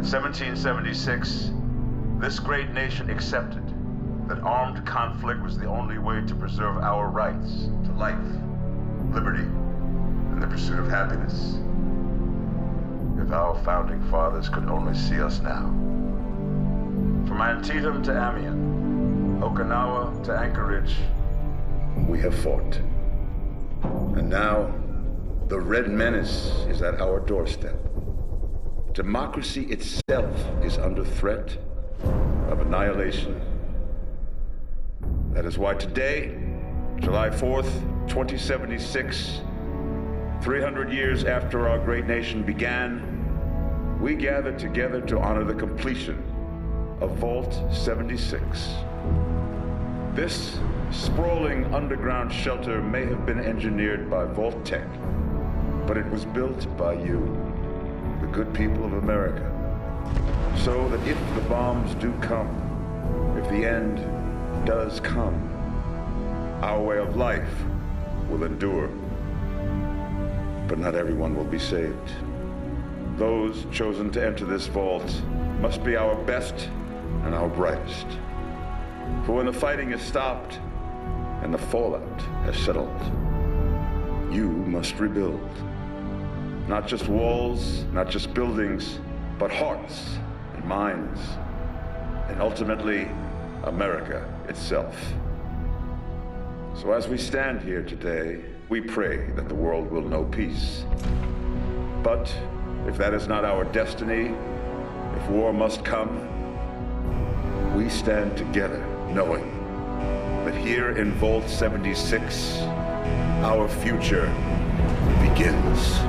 In 1776, this great nation accepted that armed conflict was the only way to preserve our rights to life, liberty, and the pursuit of happiness. If our founding fathers could only see us now. From Antietam to Amiens, Okinawa to Anchorage, we have fought. And now, the Red Menace is at our doorstep. Democracy itself is under threat of annihilation. That is why today, July 4th, 2076, 300 years after our great nation began, we gather together to honor the completion of Vault 76. This sprawling underground shelter may have been engineered by Vault Tech, but it was built by you, the good people of America, so that if the bombs do come, if the end does come, our way of life will endure. But not everyone will be saved. Those chosen to enter this vault must be our best and our brightest. For when the fighting is stopped and the fallout has settled, you must rebuild. Not just walls, not just buildings, but hearts and minds, and ultimately, America itself. So as we stand here today, we pray that the world will know peace. But if that is not our destiny, if war must come, we stand together knowing that here in Vault 76, our future begins.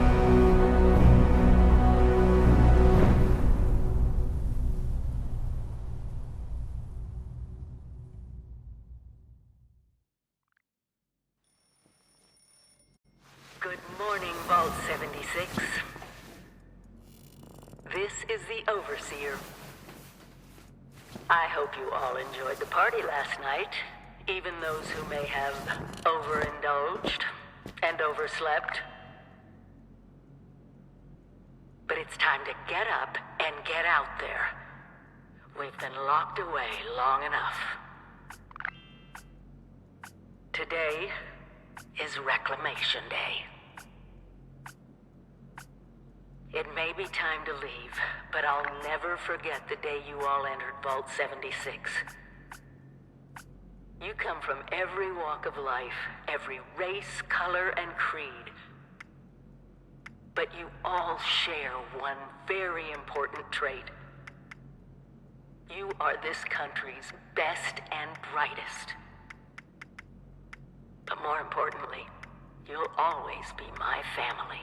Good morning, Vault 76. This is the Overseer. I hope you all enjoyed the party last night, even those who may have overindulged and overslept. But it's time to get up and get out there. We've been locked away long enough. Today is Reclamation Day. It may be time to leave, but I'll never forget the day you all entered Vault 76. You come from every walk of life, every race, color, and creed. But you all share one very important trait. You are this country's best and brightest. But more importantly, you'll always be my family.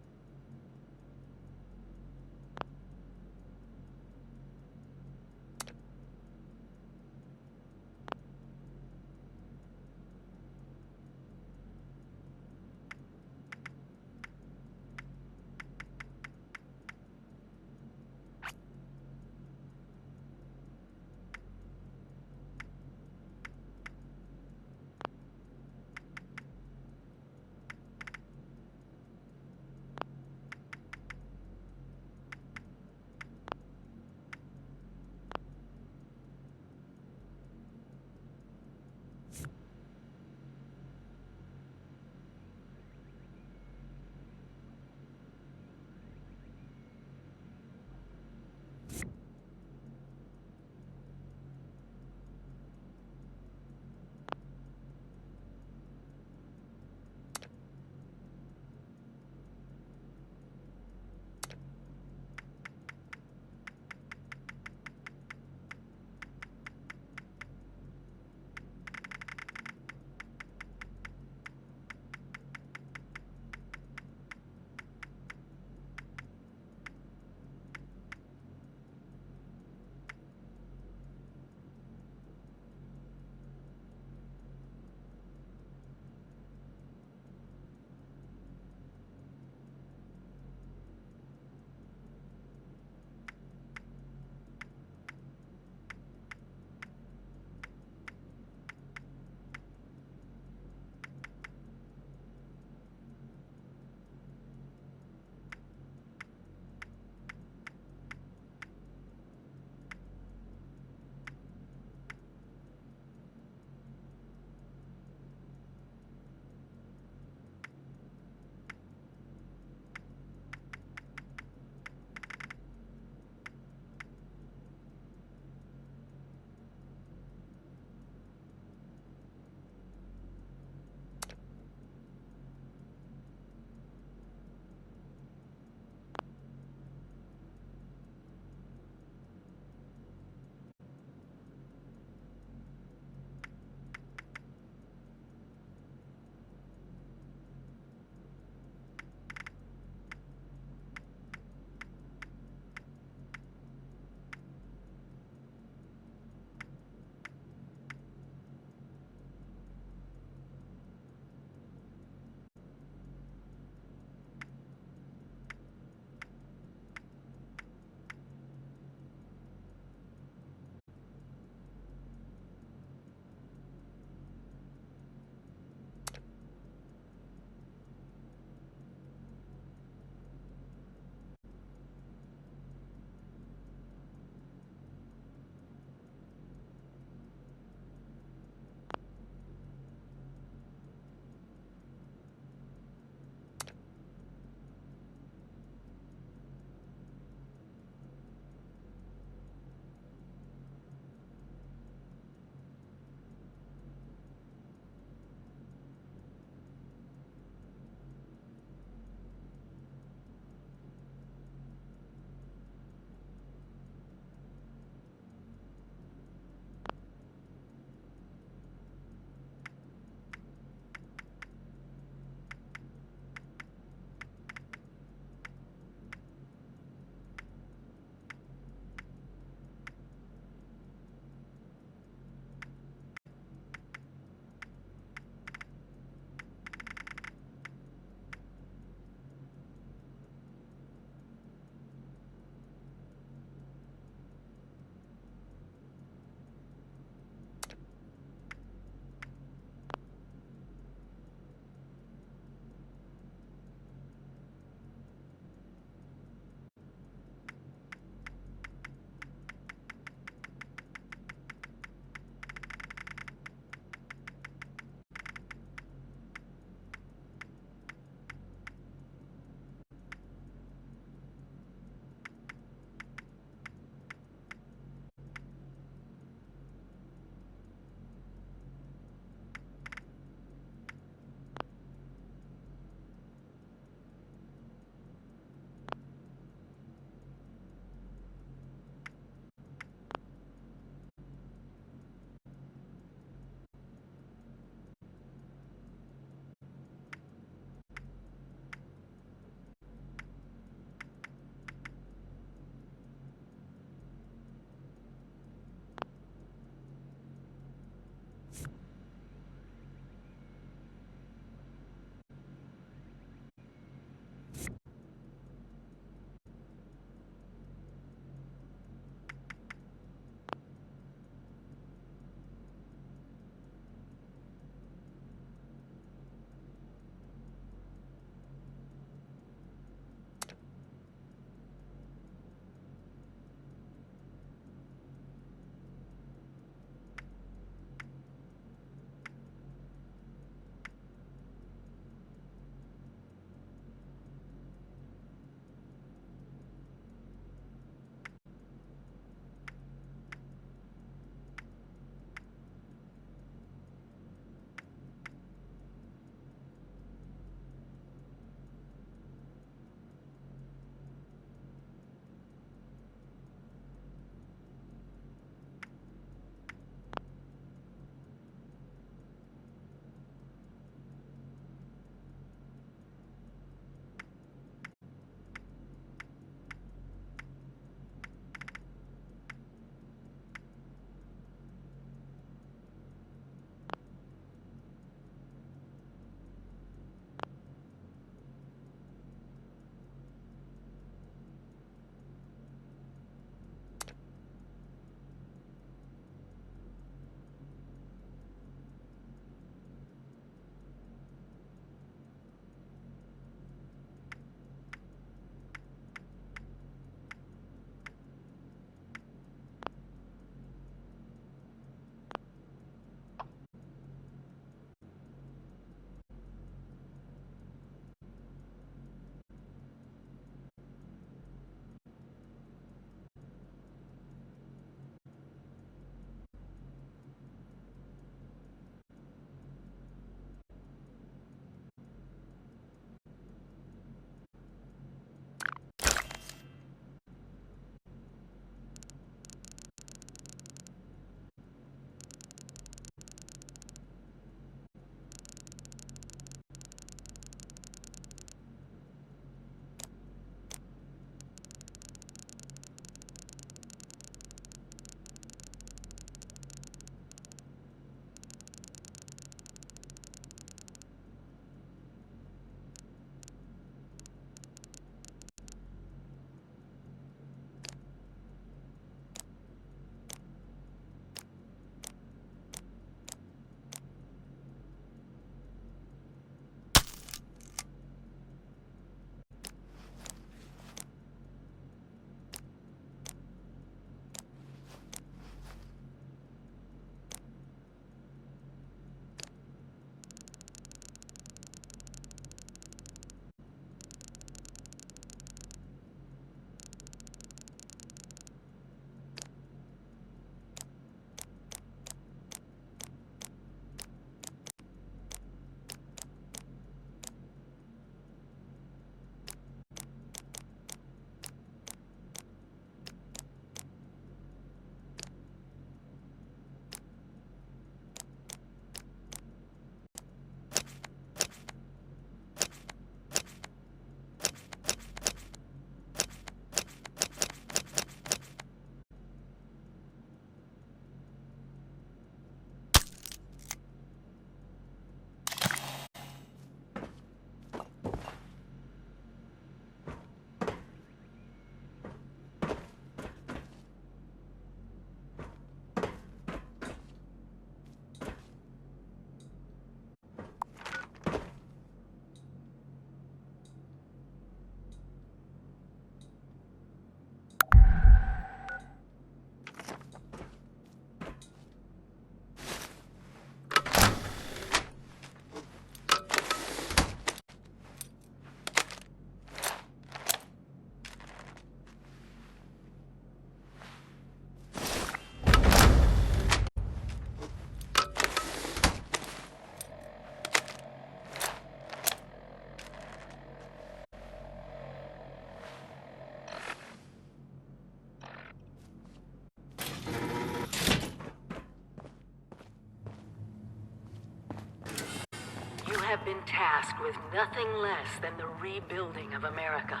have been tasked with nothing less than the rebuilding of America.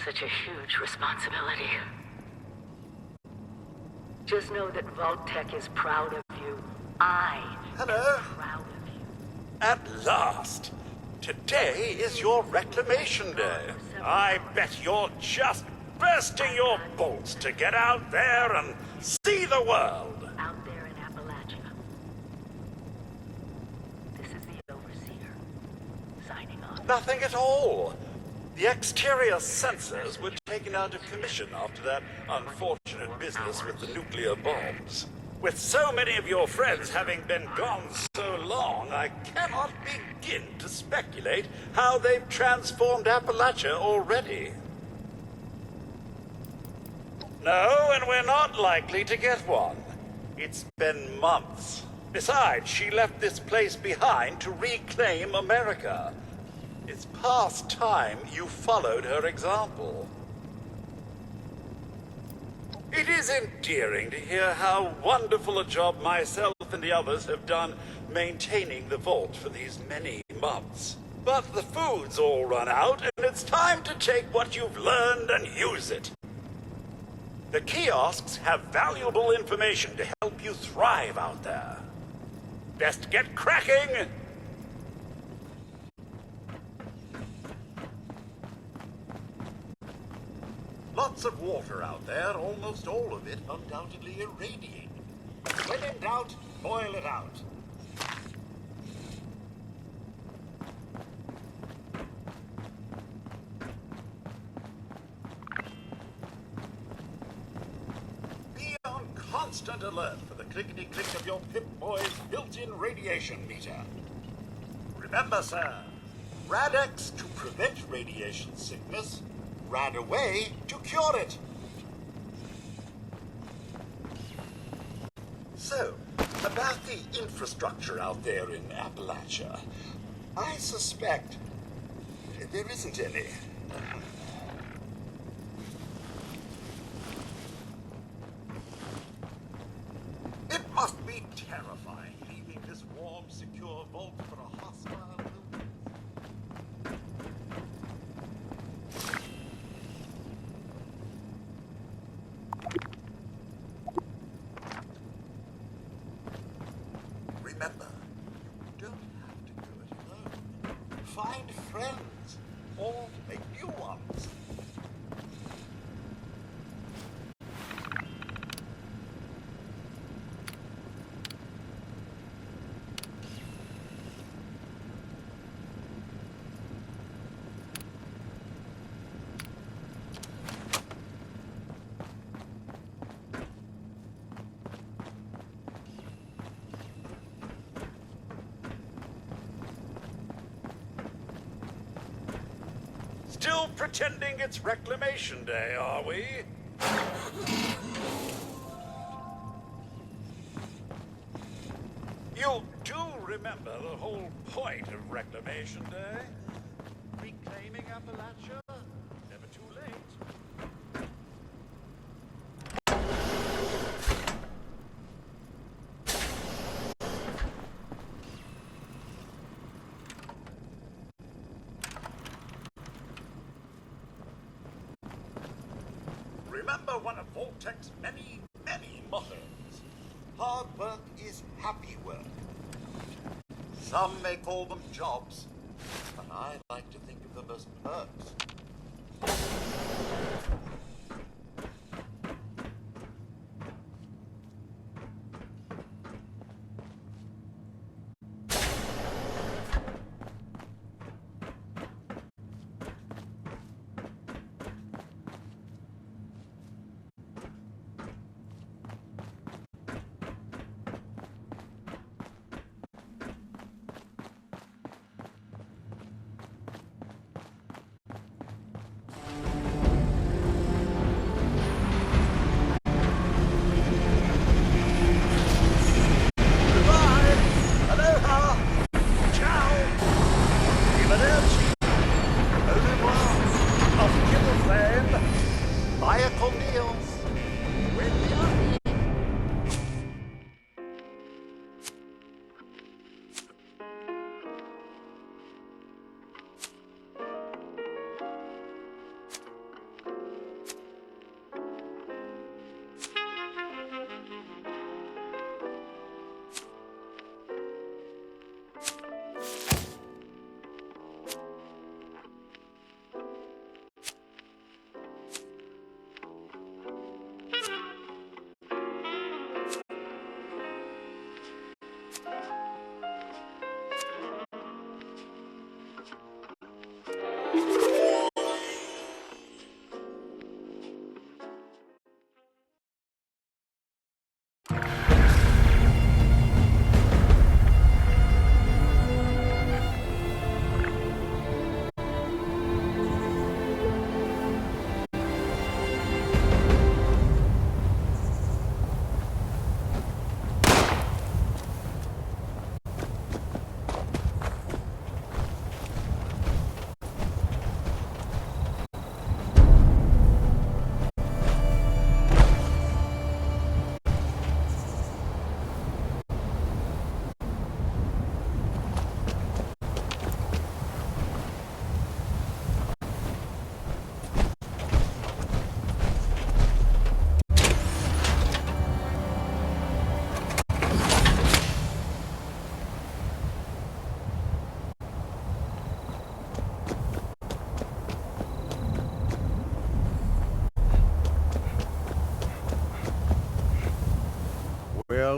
Such a huge responsibility. Just know that Vault-Tec is proud of you. I am proud of you. At last! Today is your reclamation day. I bet you're just bursting your bolts to get out there and see the world. Out there in Appalachia. This is the Overseer. Signing off. Nothing at all. The exterior sensors were taken out of commission after that unfortunate business with the nuclear bombs. With so many of your friends having been gone so long, I cannot begin to speculate how they've transformed Appalachia already. No, and we're not likely to get one. It's been months. Besides, she left this place behind to reclaim America. It's past time you followed her example. It is endearing to hear how wonderful a job myself and the others have done maintaining the vault for these many months. But the food's all run out, and it's time to take what you've learned and use it. The kiosks have valuable information to help you thrive out there. Best get cracking! Lots of water out there, almost all of it undoubtedly irradiated. When in doubt, boil it out. Be on constant alert for the clickety-click of your Pip-Boy's built-in radiation meter. Remember, sir, Rad-X to prevent radiation sickness, Rad away to cure it. So, about the infrastructure out there in Appalachia, I suspect there isn't any. It must be terrifying leaving this warm, secure vault for a hostile wilderness. Remember, you don't have to do it alone. Find friends, or make new ones. Still pretending it's Reclamation Day, are we? You do remember the whole point of Reclamation Day? Reclaiming Appalachia? Never too late. Remember one of Vault-Tec's many, many mottos. Hard work is happy work. Some may call them jobs, but I like to think of them as perks.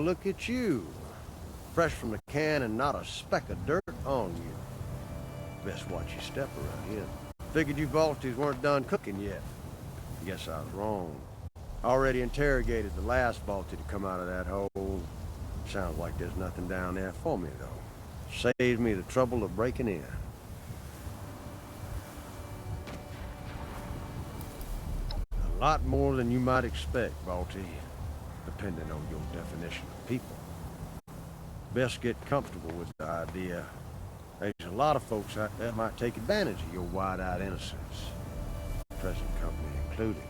Well, look at you. Fresh from the can and not a speck of dirt on you. Best watch your step around here. Figured you Vaulties weren't done cooking yet. Guess I was wrong. Already interrogated the last Vaulty to come out of that hole. Sounds like there's nothing down there for me, though. Saves me the trouble of breaking in. A lot more than you might expect, Vaulty, depending on your definition of people. Best get comfortable with the idea. There's a lot of folks out there might take advantage of your wide-eyed innocence, present company included.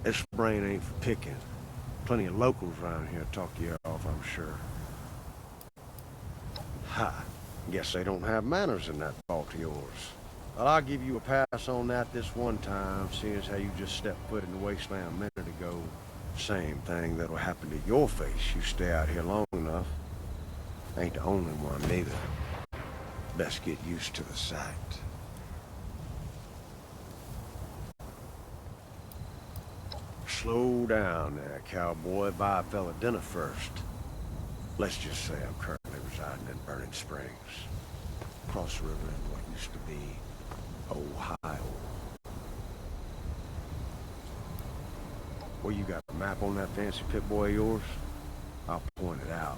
This brain ain't for picking. Plenty of locals around here talk you off, I'm sure. Ha! Guess they don't have manners in that vault of yours. Well, I'll give you a pass on that this one time, seeing as how you just stepped foot in the wasteland a minute ago. Same thing that'll happen to your face. You stay out here long enough. Ain't the only one, neither. Best get used to the sight. Slow down there, cowboy. Buy a fella dinner first. Let's just say I'm currently residing in Burning Springs. Across the river in what used to be Ohio. Well, you got a map on that fancy Pip-Boy of yours? I'll point it out.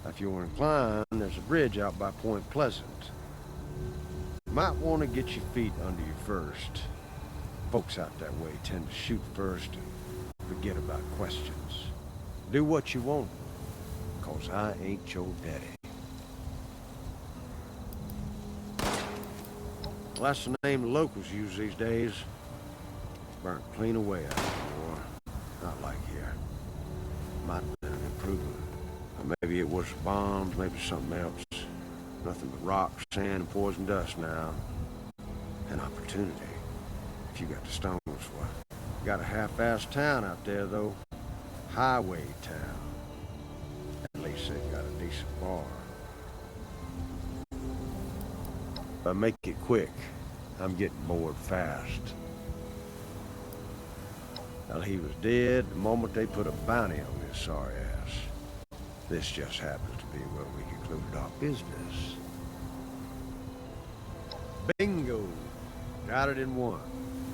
If you're inclined, there's a bridge out by Point Pleasant. Might want to get your feet under you first. Folks out that way tend to shoot first and forget about questions. Do what you want, 'cause I ain't your daddy. Well, that's the name the locals use these days. Burnt clean away out of war. Not like here. Might have been an improvement. Or maybe it was bombs, maybe something else. Nothing but rock, sand, and poison dust now. An opportunity. If you got the stones for it. Got a half-assed town out there, though. Highway town. At least they've got a decent bar. But make it quick. I'm getting bored fast. Well, he was dead the moment they put a bounty on his sorry ass. This just happens to be where we concluded our business. Bingo! Got it in one.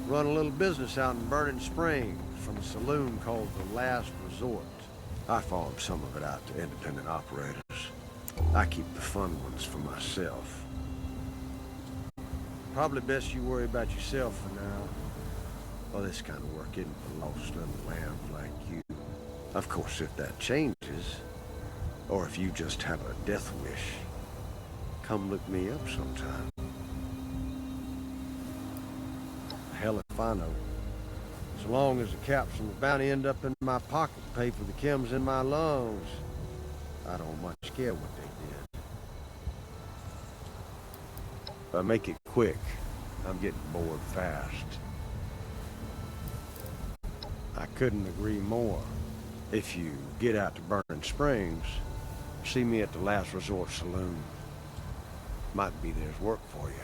Run a little business out in Burning Springs from a saloon called The Last Resort. I farm some of it out to independent operators. I keep the fun ones for myself. Probably best you worry about yourself for now. Well, this kind of work isn't for lost little lambs like you. Of course, if that changes, or if you just have a death wish, come look me up sometime. Hell if I know. As long as the caps and the bounty end up in my pocket to pay for the chems in my lungs, I don't much care what they did. But make it quick. I'm getting bored fast. I couldn't agree more. If you get out to Burning Springs, see me at the Last Resort Saloon. Might be there's work for you.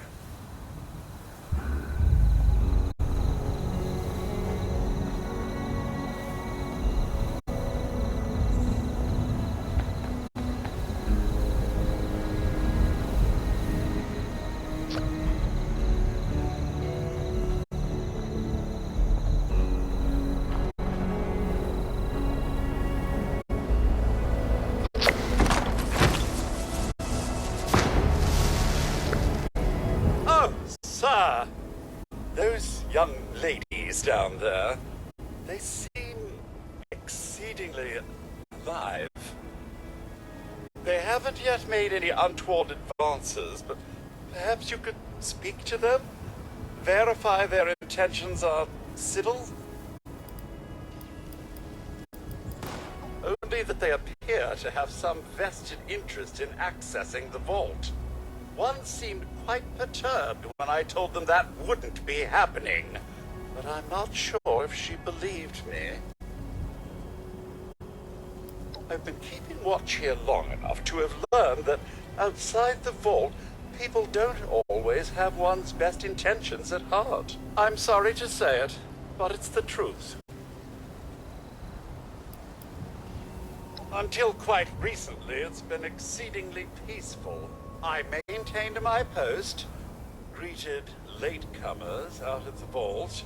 Sir, those young ladies down there, they seem exceedingly alive. They haven't yet made any untoward advances, but perhaps you could speak to them? Verify their intentions are civil? Only that they appear to have some vested interest in accessing the vault. One seemed quite perturbed when I told them that wouldn't be happening, but I'm not sure if she believed me. I've been keeping watch here long enough to have learned that outside the vault, people don't always have one's best intentions at heart. I'm sorry to say it, but it's the truth. Until quite recently, it's been exceedingly peaceful. I maintained my post, greeted latecomers out at the vault,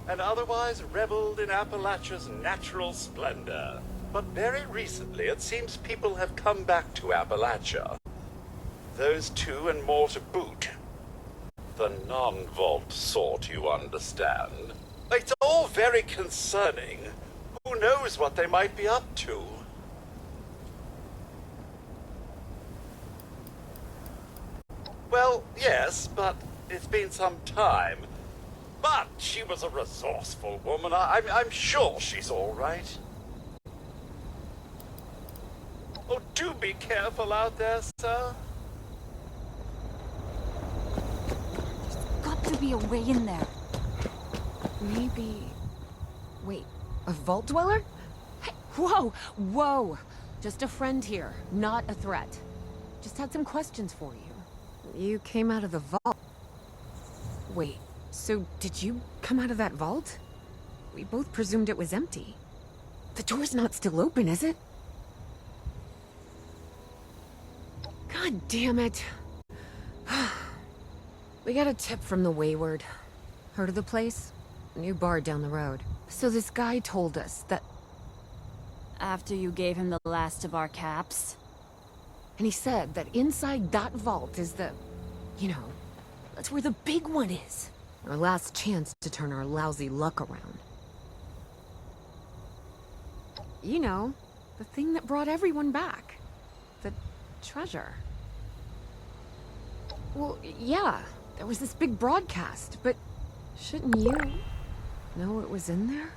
and otherwise reveled in Appalachia's natural splendor. But very recently, it seems people have come back to Appalachia. Those two and more to boot. The non-vault sort, you understand. It's all very concerning. Who knows what they might be up to? Well, yes, but it's been some time. But she was a resourceful woman. I'm sure she's all right. Oh, do be careful out there, sir. There's got to be a way in there. Maybe... Wait, a vault dweller? Hey, whoa, whoa! Just a friend here, not a threat. Just had some questions for you. You came out of the vault. Wait, so did you come out of that vault? We both presumed it was empty. The door's not still open, is it? God damn it. We got a tip from the Wayward. Heard of the place? A new bar down the road. So this guy told us that... After you gave him the last of our caps? And he said that inside that vault is the... You know, that's where the big one is. Our last chance to turn our lousy luck around. You know, the thing that brought everyone back. The treasure. Well, yeah, there was this big broadcast, but shouldn't you know it was in there?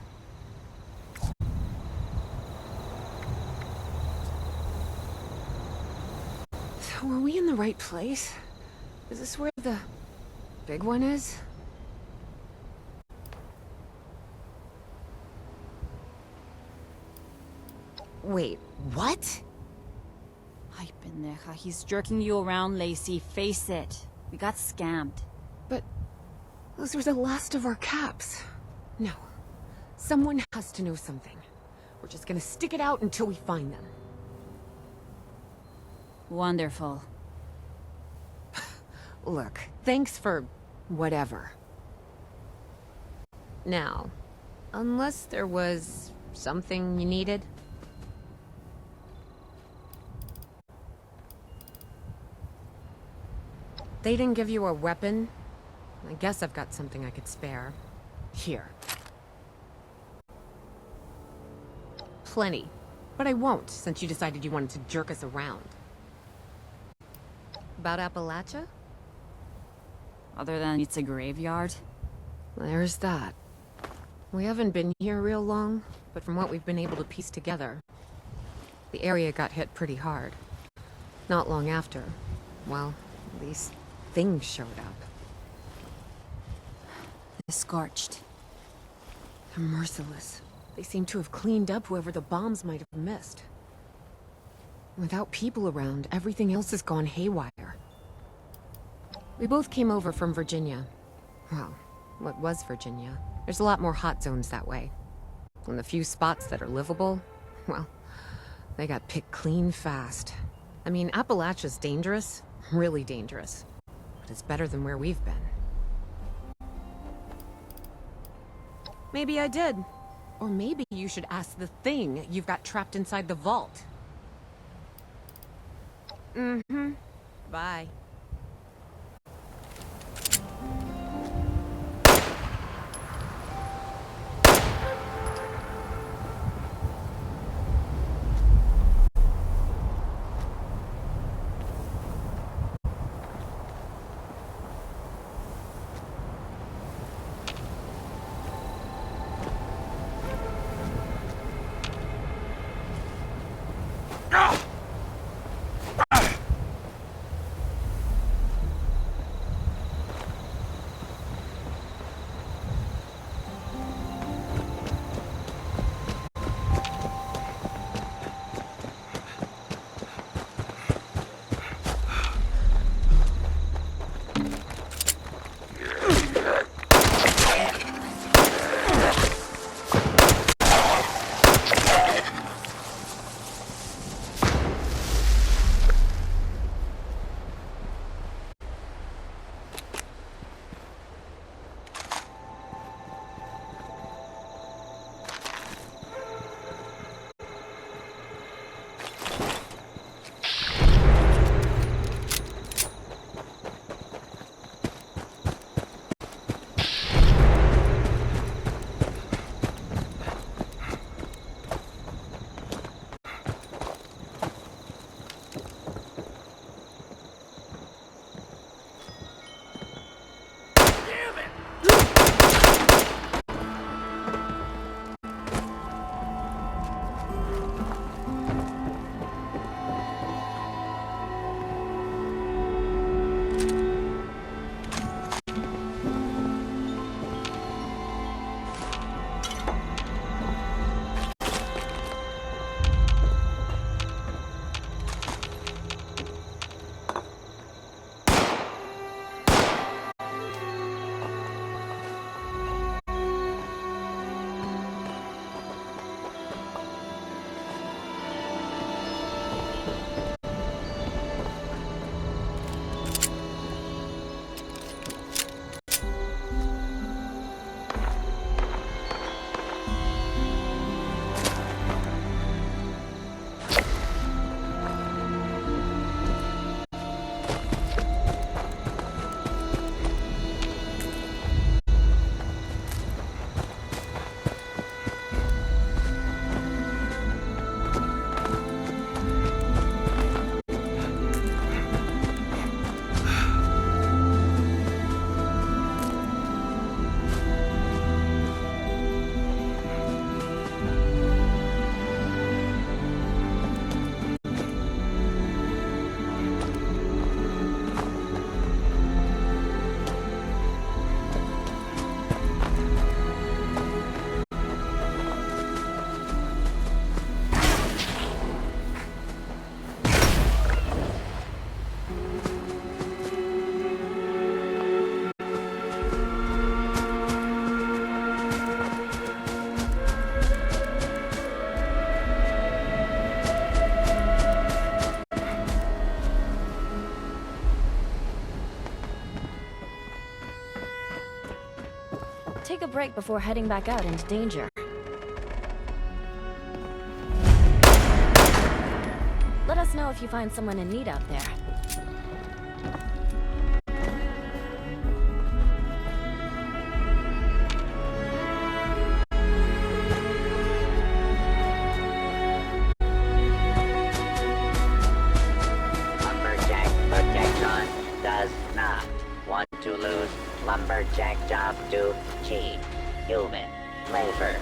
So are we in the right place? Is this where the big one is? Wait, what? Ay, pendeja, he's jerking you around, Lacey. Face it. We got scammed. But those were the last of our caps. No. Someone has to know something. We're just gonna stick it out until we find them. Wonderful. Look, thanks for whatever. Now, unless there was something you needed. They didn't give you a weapon? I guess I've got something I could spare. Here. Plenty. But I won't, since you decided you wanted to jerk us around. About Appalachia? Other than it's a graveyard? There's that. We haven't been here real long, but from what we've been able to piece together, the area got hit pretty hard. Not long after, well, these things showed up. The Scorched. They're merciless. They seem to have cleaned up whoever the bombs might have missed. Without people around, everything else has gone haywire. We both came over from Virginia. Well, what was Virginia? There's a lot more hot zones that way. And the few spots that are livable, well, they got picked clean fast. I mean, Appalachia's dangerous, really dangerous. But it's better than where we've been. Maybe I did. Or maybe you should ask the thing you've got trapped inside the vault. Mm-hmm. Bye. Take a break before heading back out into danger. Let us know if you find someone in need out there. Lumberjack protection does not want to lose lumberjack job to cheap human labor.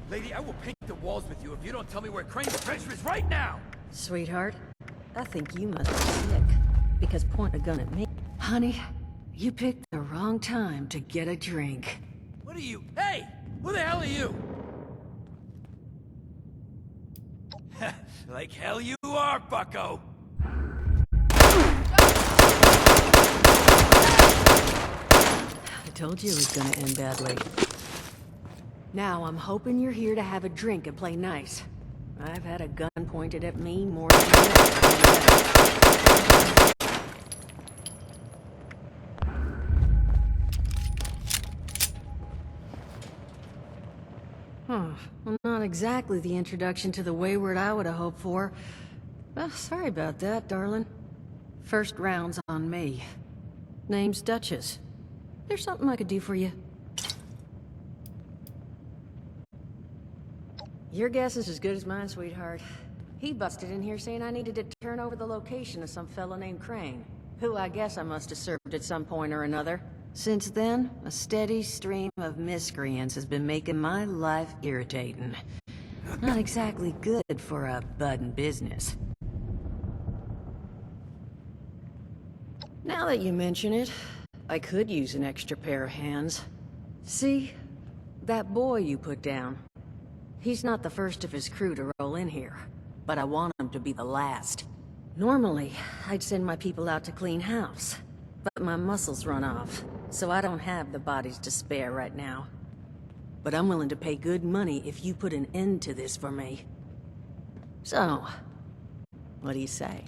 Lady, I will paint the walls with you if you don't tell me where Crane's treasure is right now! Sweetheart, I think you must be sick, because point a gun at me. Honey, you picked the wrong time to get a drink. What are you? Hey! Who the hell are you? Like hell you are, bucko! I told you it was gonna end badly. Now I'm hoping you're here to have a drink and play nice. I've had a gun pointed at me more than that. Huh. Well, not exactly the introduction to the wayward I would have hoped for. Well, sorry about that, darling. First round's on me. Name's Duchess. There's something I could do for you. Your guess is as good as mine, sweetheart. He busted in here saying I needed to turn over the location of some fellow named Crane, who I guess I must have served at some point or another. Since then, a steady stream of miscreants has been making my life irritating. Not exactly good for a budding business. Now that you mention it, I could use an extra pair of hands. See, that boy you put down, he's not the first of his crew to roll in here, but I want him to be the last. Normally, I'd send my people out to clean house, but my muscles run off, so I don't have the bodies to spare right now. But I'm willing to pay good money if you put an end to this for me. So, what do you say?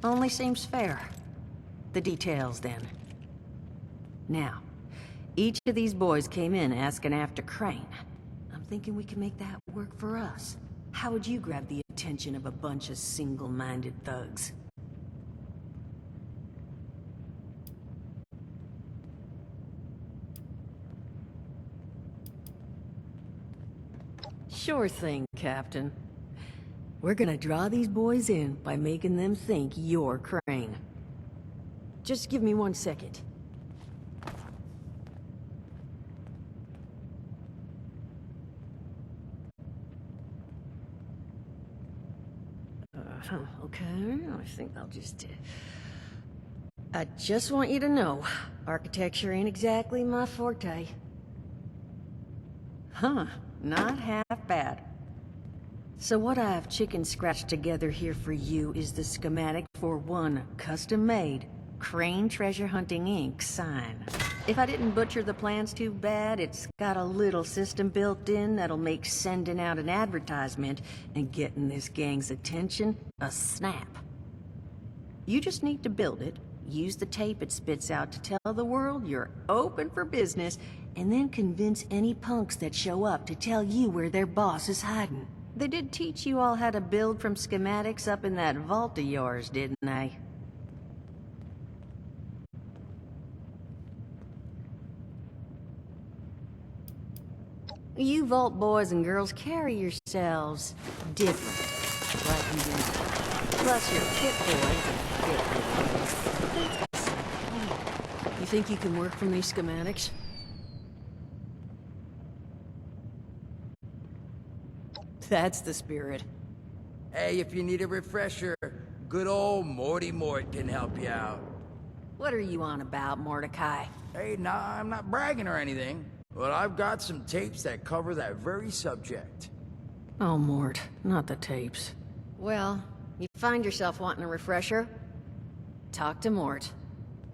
Only seems fair. The details, then. Now, each of these boys came in asking after Crane. I'm thinking we can make that work for us. How would you grab the attention of a bunch of single-minded thugs? Sure thing, Captain. We're gonna draw these boys in by making them think you're Crane. Just give me 1 second. Okay, I think I'll just... I just want you to know, architecture ain't exactly my forte. Huh, not half bad. So what I've chicken scratched together here for you is the schematic for one custom-made Crane Treasure Hunting Inc. sign. If I didn't butcher the plans too bad, it's got a little system built in that'll make sending out an advertisement and getting this gang's attention a snap. You just need to build it, use the tape it spits out to tell the world you're open for business, and then convince any punks that show up to tell you where their boss is hiding. They did teach you all how to build from schematics up in that vault of yours, didn't they? You vault boys and girls carry yourselves different, like you do. Plus your pit boys are different. You think you can work from these schematics? That's the spirit. Hey, if you need a refresher, good old Morty Mort can help you out. What are you on about, Mordecai? Hey, nah, I'm not bragging or anything, but I've got some tapes that cover that very subject. Oh, Mort, not the tapes. Well, you find yourself wanting a refresher? Talk to Mort.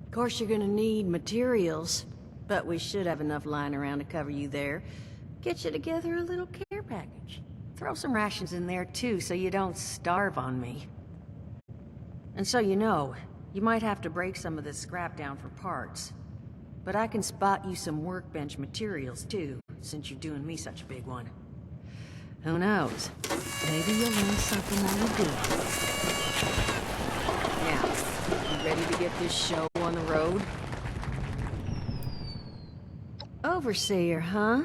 Of course you're gonna need materials, but we should have enough lying around to cover you there. Get you together a little care package. Throw some rations in there too, so you don't starve on me. And so you know, you might have to break some of this scrap down for parts. But I can spot you some workbench materials too, since you're doing me such a big one. Who knows? Maybe you'll learn something while you do it. Now, you ready to get this show on the road? Overseer, huh?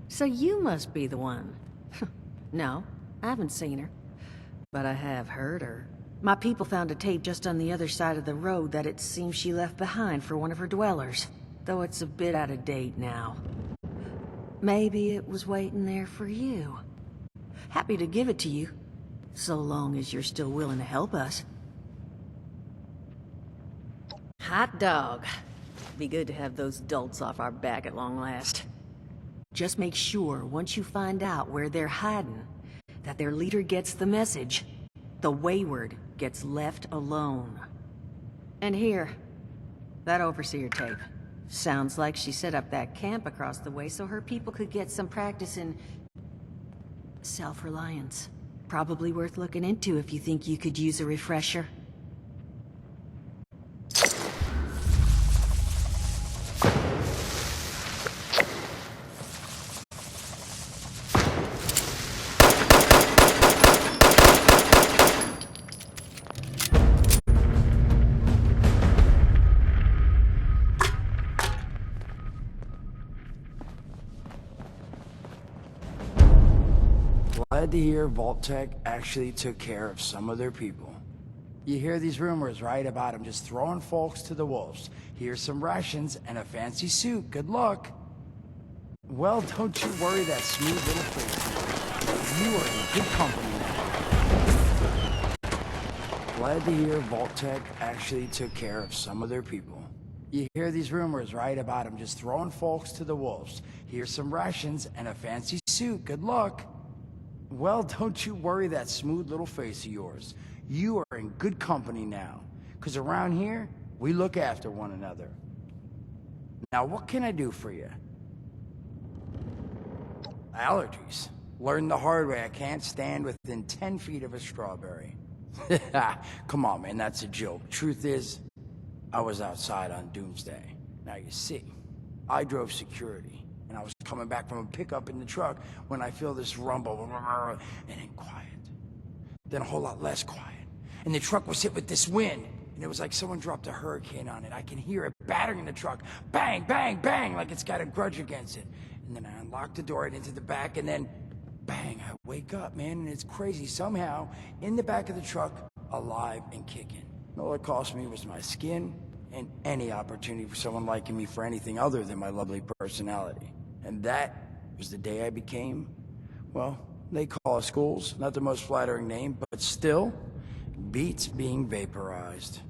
So you must be the one. No, I haven't seen her. But I have heard her. My people found a tape just on the other side of the road that it seems she left behind for one of her dwellers. Though it's a bit out of date now. Maybe it was waiting there for you. Happy to give it to you, so long as you're still willing to help us. Hot dog. Be good to have those dolts off our back at long last. Just make sure, once you find out where they're hiding, that their leader gets the message. The wayward gets left alone. And here, that overseer tape. Sounds like she set up that camp across the way so her people could get some practice in self-reliance. Probably worth looking into if you think you could use a refresher. Glad to hear Vault-Tec actually took care of some of their people. You hear these rumors, right, about them just throwing folks to the wolves. Here's some rations and a fancy suit. Good luck. Well, don't you worry that smooth little face. You are in good company now. Glad to hear Vault-Tec actually took care of some of their people. You hear these rumors, right, about them just throwing folks to the wolves. Here's some rations and a fancy suit. Good luck. Well, don't you worry that smooth little face of yours. You are in good company now. 'Cause around here, we look after one another. Now, what can I do for you? Allergies. Learned the hard way I can't stand within 10 feet of a strawberry. Come on, man, that's a joke. Truth is, I was outside on Doomsday. Now, you see, I drove security, and I was coming back from a pickup in the truck when I feel this rumble, and then quiet. Then a whole lot less quiet. And the truck was hit with this wind, and it was like someone dropped a hurricane on it. I can hear it battering the truck. Bang, bang, bang, like it's got a grudge against it. And then I unlocked the door and into the back, and then bang, I wake up, man, and it's crazy. Somehow, in the back of the truck, alive and kicking. All it cost me was my skin and any opportunity for someone liking me for anything other than my lovely personality. And that was the day I became, well, they call us schools. Not the most flattering name, but still, beats being vaporized.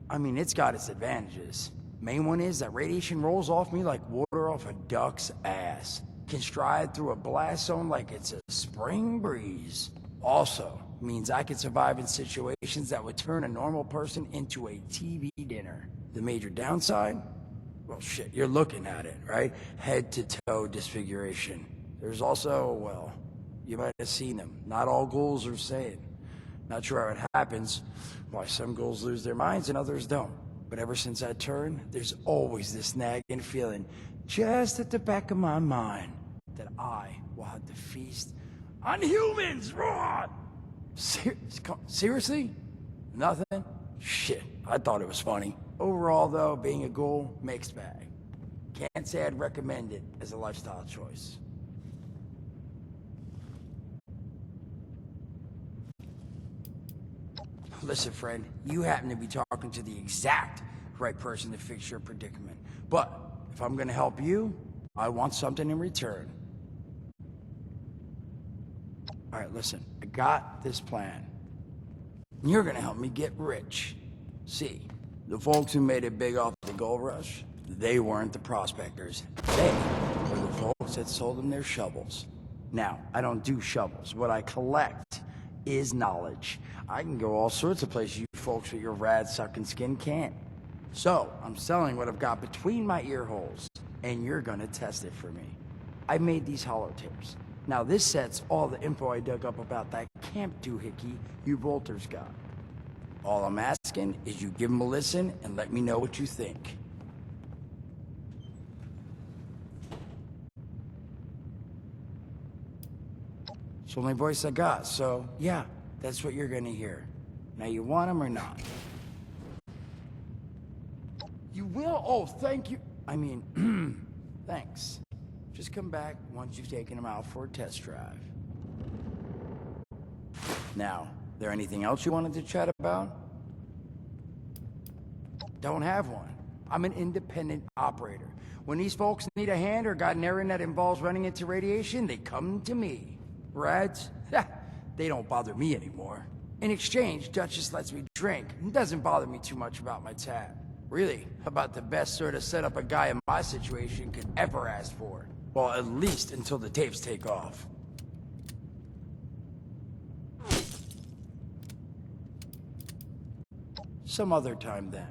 I mean, it's got its advantages. Main one is that radiation rolls off me like water off a duck's ass. Can stride through a blast zone like it's a spring breeze. Also, means I can survive in situations that would turn a normal person into a TV dinner. The major downside? Well, shit, you're looking at it, right? Head to toe disfiguration. There's also, well, you might have seen them. Not all ghouls are the same. Not sure how it happens, why some ghouls lose their minds and others don't. But ever since I turned, there's always this nagging feeling just at the back of my mind that I will have to feast on humans! Raw! Seriously? Nothing? Shit, I thought it was funny. Overall, though, being a ghoul, mixed bag. Can't say I'd recommend it as a lifestyle choice. Listen, friend, you happen to be talking to the exact right person to fix your predicament. But if I'm gonna help you, I want something in return. All right, listen, I got this plan. You're gonna help me get rich. See, the folks who made it big off the gold rush, they weren't the prospectors. They were the folks that sold them their shovels. Now, I don't do shovels. What I collect is knowledge. I can go all sorts of places you folks with your rad-sucking skin can't. So, I'm selling what I've got between my ear holes, and you're gonna test it for me. I made these holotapes. Now this sets all the info I dug up about that camp doohickey you Volters got. All I'm asking is you give them a listen and let me know what you think. It's the only voice I got, so yeah, that's what you're gonna hear. Now you want them or not? You will? Oh, thank you. I mean, thanks. Just come back once you've taken them out for a test drive. Now, there anything else you wanted to chat about? Don't have one. I'm an independent operator. When these folks need a hand or got an errand that involves running into radiation, they come to me. Rads? They don't bother me anymore. In exchange, Duchess lets me drink and doesn't bother me too much about my tab. Really, about the best sort of setup a guy in my situation could ever ask for. Well, at least until the tapes take off. Some other time then.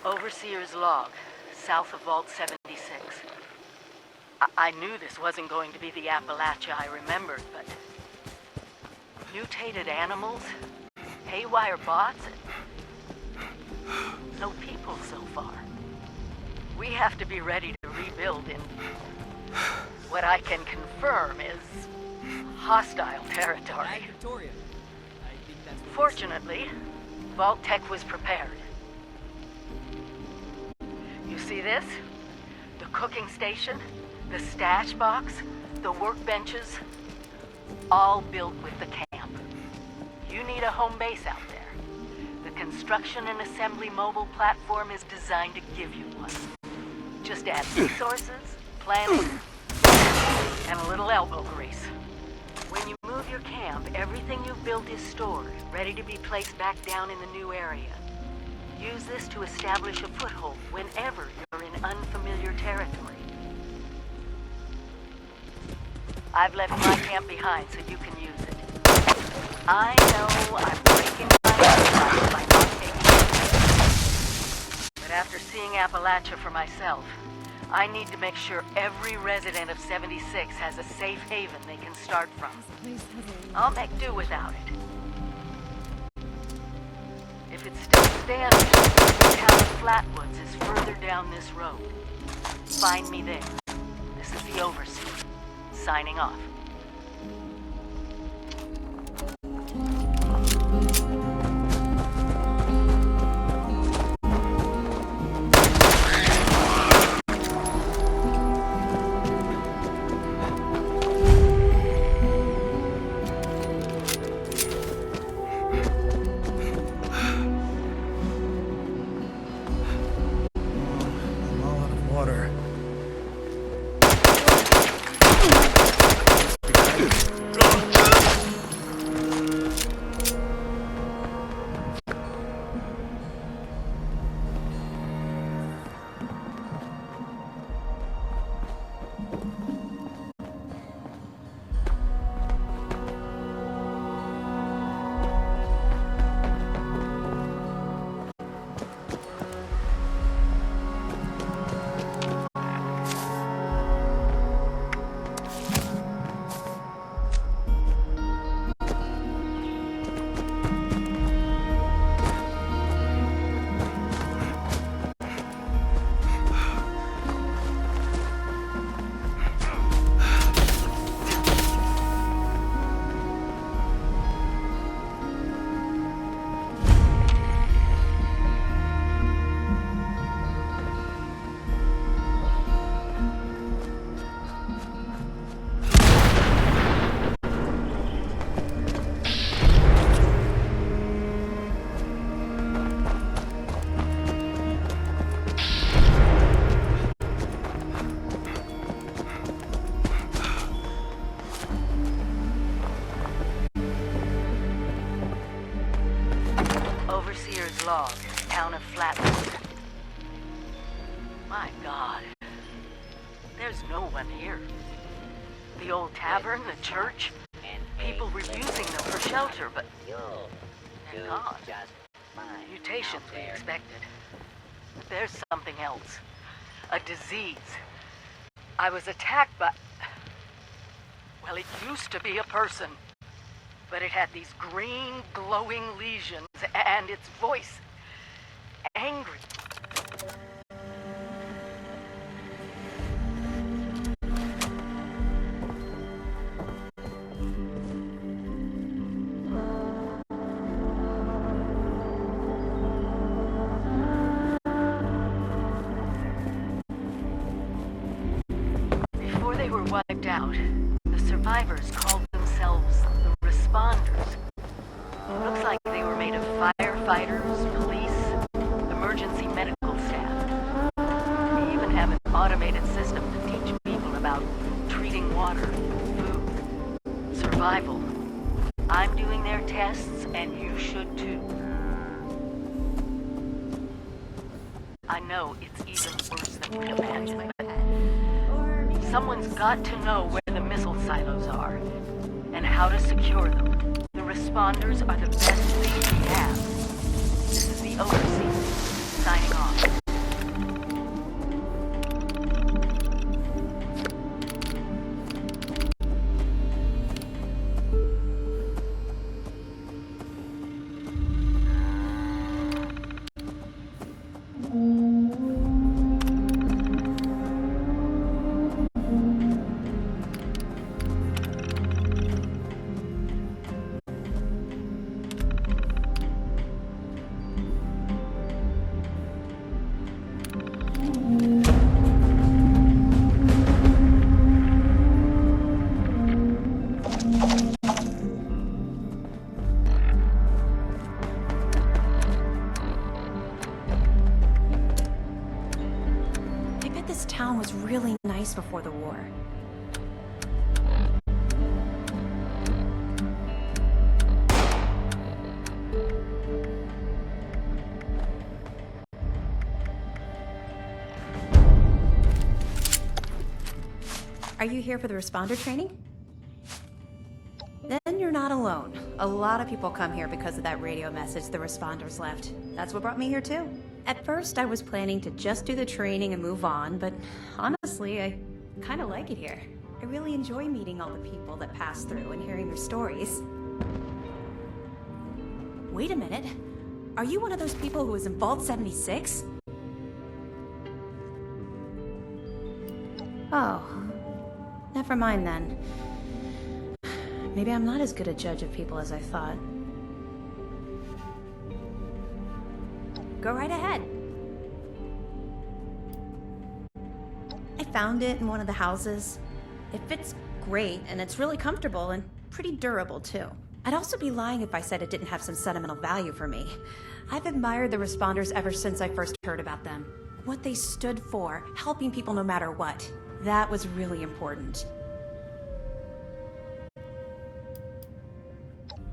Overseer's log, south of Vault 76. I knew this wasn't going to be the Appalachia I remembered, but... mutated animals? Haywire bots? No people so far. We have to be ready to rebuild in... what I can confirm is... hostile territory. Fortunately, Vault Tech was prepared. You see this? The cooking station, the stash box, the workbenches, all built with the camp. You need a home base out there. The construction and assembly mobile platform is designed to give you one. Just add resources, planning, and a little elbow grease. When you move your camp, everything you've built is stored, ready to be placed back down in the new area. Use this to establish a foothold whenever you're in unfamiliar territory. I've left my camp behind so you can use it. I know I'm breaking my own by not taking it. But after seeing Appalachia for myself, I need to make sure every resident of 76 has a safe haven they can start from. I'll make do without it. If it still stands, the town of Flatwoods is further down this road. Find me there. This is the Overseer, signing off. Overseer's log, town of Flatwoods. My God. There's no one here. The old tavern, the church, people were using them for shelter, but they're gone. Mutations we expected. But there's something else. A disease. I was attacked by... well, it used to be a person. But it had these green, glowing lesions, and its voice... angry. Before they were wiped out, the survivors called themselves the Responders. Looks like they were made of firefighters, police, emergency medical staff. They even have an automated system to teach people about treating water, food, survival. I'm doing their tests, and you should too. I know it's even worse than you can imagine, but someone's got to know where the missile silos are, and how to secure them. The Responders are the best thing we have. This is the Overseer, signing off. this town was really nice before the war. Are you here for the responder training? Then you're not alone. A lot of people come here because of that radio message the responders left. That's what brought me here too. At first, I was planning to just do the training and move on, but honestly, I kind of like it here. I really enjoy meeting all the people that pass through and hearing their stories. Wait a minute. Are you one of those people who was in Vault 76? Oh. Never mind then. Maybe I'm not as good a judge of people as I thought. Go right ahead. I found it in one of the houses. It fits great, and it's really comfortable and pretty durable too. I'd also be lying if I said it didn't have some sentimental value for me. I've admired the responders ever since I first heard about them. What they stood for, helping people no matter what. That was really important.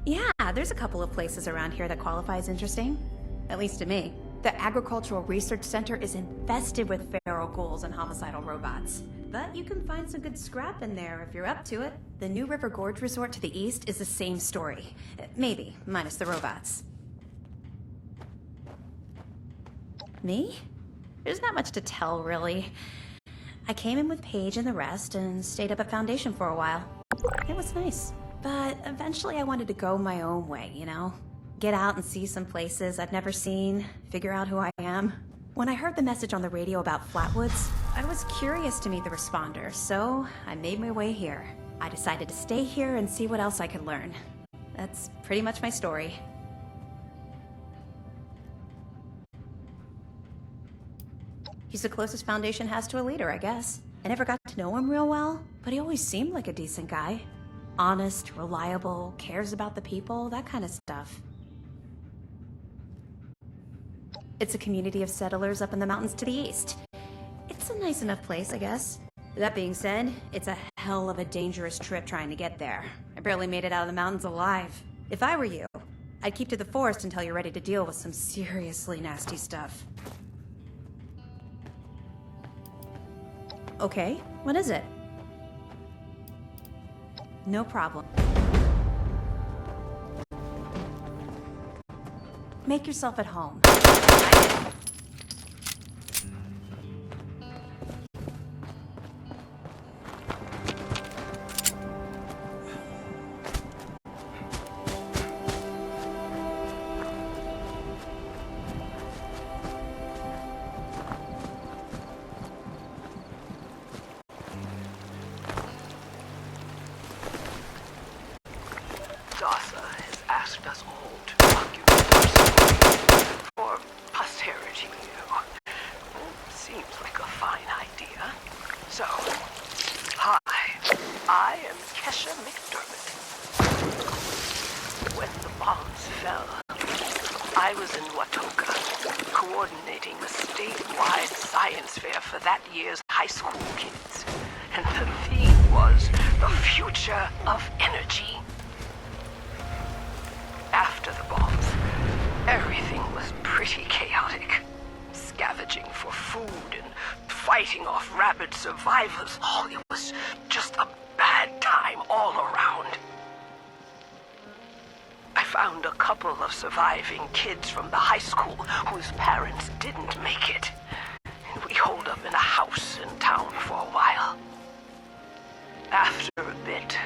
Yeah, there's a couple of places around here that qualify as interesting. At least to me. The Agricultural Research Center is infested with feral ghouls and homicidal robots. But you can find some good scrap in there if you're up to it. The New River Gorge Resort to the east is the same story. Maybe, minus the robots. Me? There's not much to tell, really. I came in with Paige and the rest and stayed up at Foundation for a while. It was nice. But eventually I wanted to go my own way, you know? Get out and see some places I've never seen, figure out who I am. When I heard the message on the radio about Flatwoods, I was curious to meet the responders, so I made my way here. I decided to stay here and see what else I could learn. That's pretty much my story. He's the closest Foundation has to a leader, I guess. I never got to know him real well, but he always seemed like a decent guy. Honest, reliable, cares about the people, that kind of stuff. It's a community of settlers up in the mountains to the east. It's a nice enough place, I guess. That being said, it's a hell of a dangerous trip trying to get there. I barely made it out of the mountains alive. If I were you, I'd keep to the forest until you're ready to deal with some seriously nasty stuff. Okay, what is it? No problem. Make yourself at home. Survivors. Oh, it was just a bad time all around. I found a couple of surviving kids from the high school whose parents didn't make it. And we holed up in a house in town for a while. After a bit,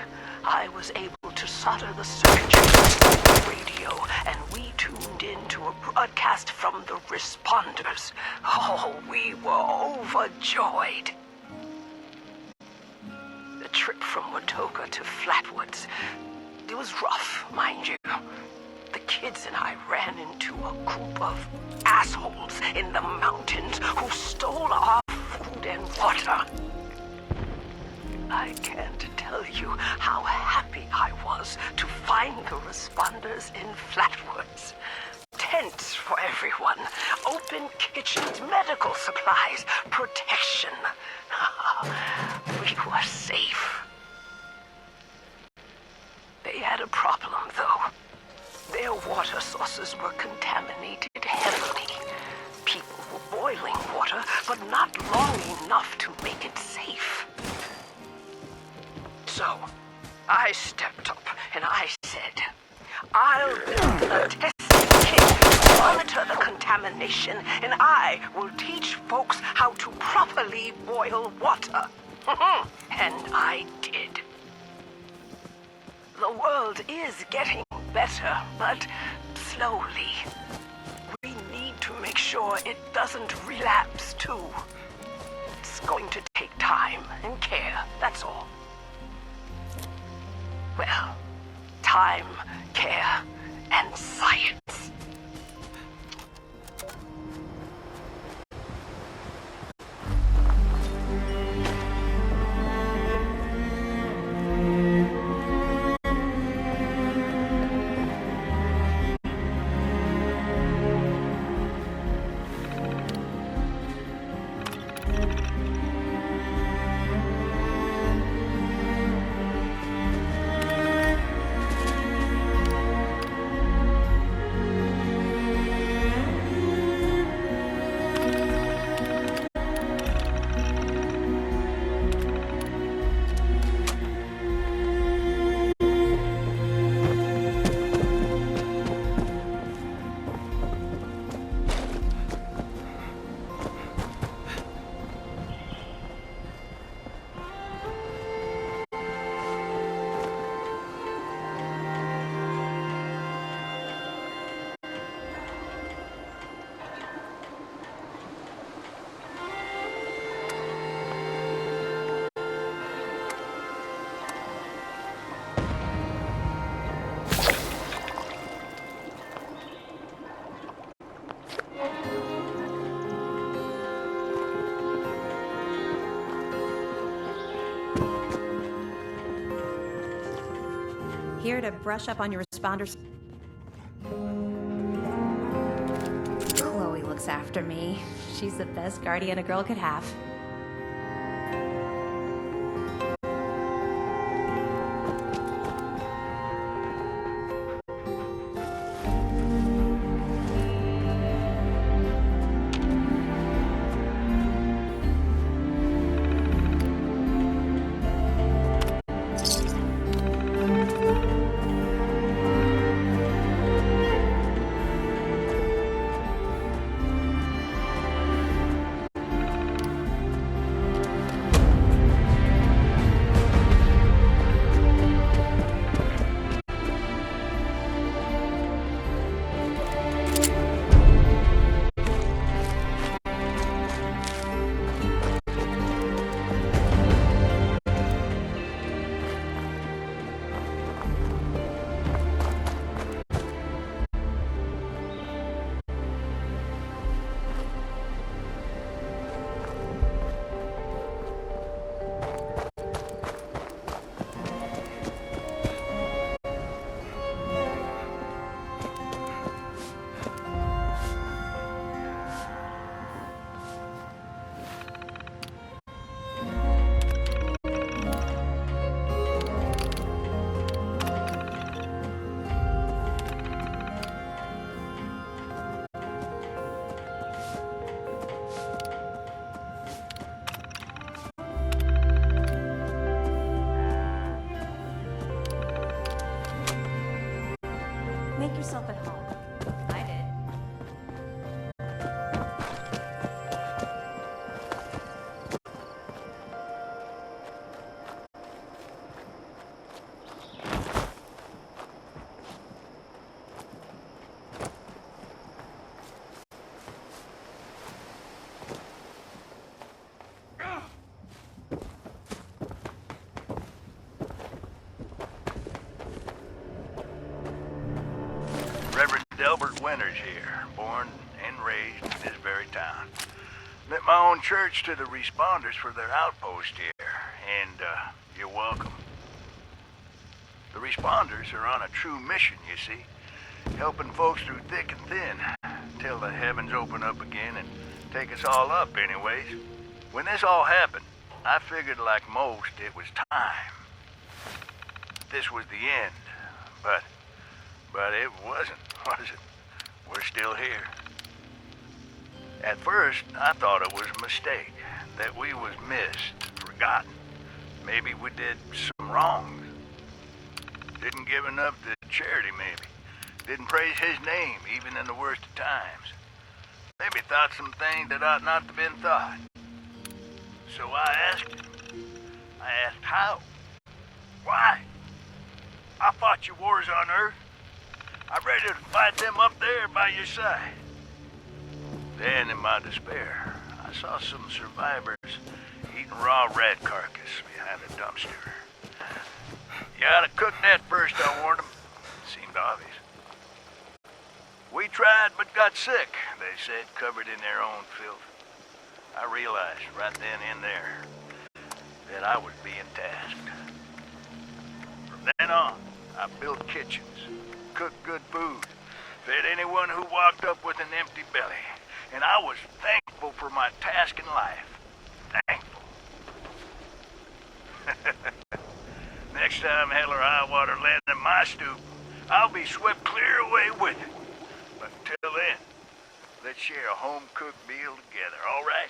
I was able to solder the circuitry on the radio, and we tuned into a broadcast from the responders. Oh, we were overjoyed. The trip from Watoga to Flatwoods, it was rough, mind you. The kids and I ran into a group of assholes in the mountains who stole our food and water. I can't tell you how happy I was to find the responders in Flatwoods. tents for everyone, open kitchens, medical supplies, protection. We were safe. They had a problem, though. Their water sources were contaminated heavily. People were boiling water, but not long enough to make it safe. So, I stepped up and I said, I'll build a testing kit to monitor the contamination, and I will teach folks how to properly boil water. And I did. The world is getting better, but slowly. We need to make sure it doesn't relapse, too. It's going to take time and care, that's all. Well, time, care, and science. Here to brush up on your responders. Chloe looks after me. She's the best guardian a girl could have. Make yourself at home. I did. Delbert Winters here, born and raised in this very town. Lent my own church to the responders for their outpost here, and you're welcome. The responders are on a true mission, you see. helping folks through thick and thin, till the heavens open up again and take us all up anyways. When this all happened, I figured like most it was time. This was the end, but it wasn't, was it? We're still here. At first, I thought it was a mistake, that we was missed, forgotten. Maybe we did some wrongs. Didn't give enough to charity, maybe. Didn't praise his name, even in the worst of times. Maybe thought some things that ought not to have been thought. So I asked him. I asked how. Why? I fought your wars on Earth. I'm ready to fight them up there by your side. Then, in my despair, I saw some survivors eating raw rat carcass behind a dumpster. You ought to cook that first, I warned them. Seemed obvious. We tried but got sick, they said, covered in their own filth. I realized right then and there that I was being tasked. From then on, I built kitchens, cooked good food, fed anyone who walked up with an empty belly, and I was thankful for my task in life. Thankful. Next time hell or high water lands in my stoop, I'll be swept clear away with it. But until then, let's share a home-cooked meal together, all right?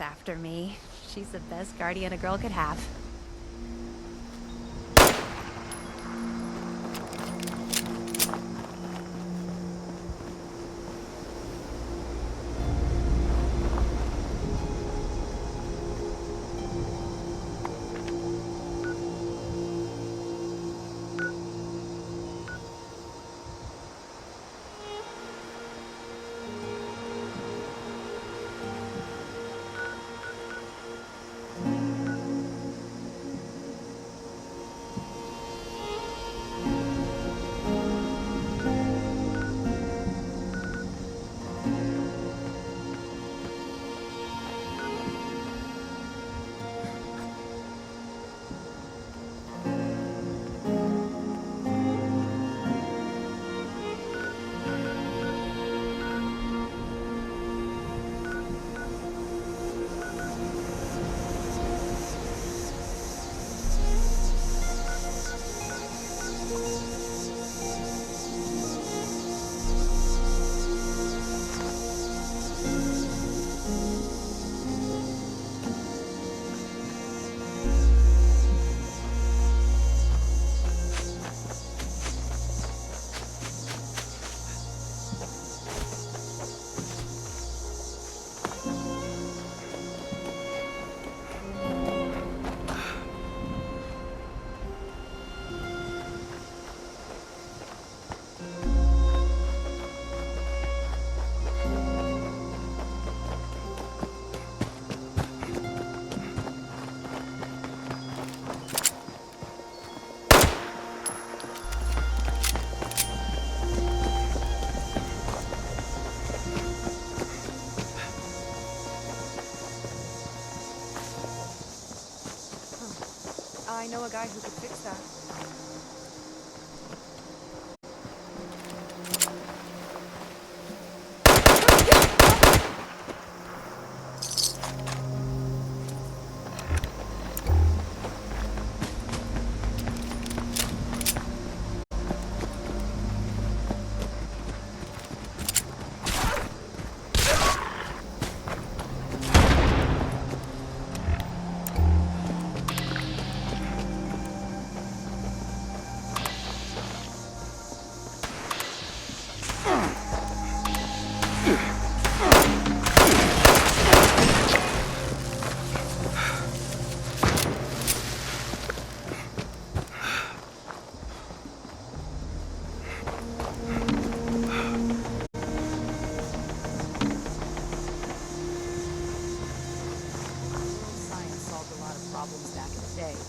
looks after me. She's the best guardian a girl could have. I know a guy who could fix that.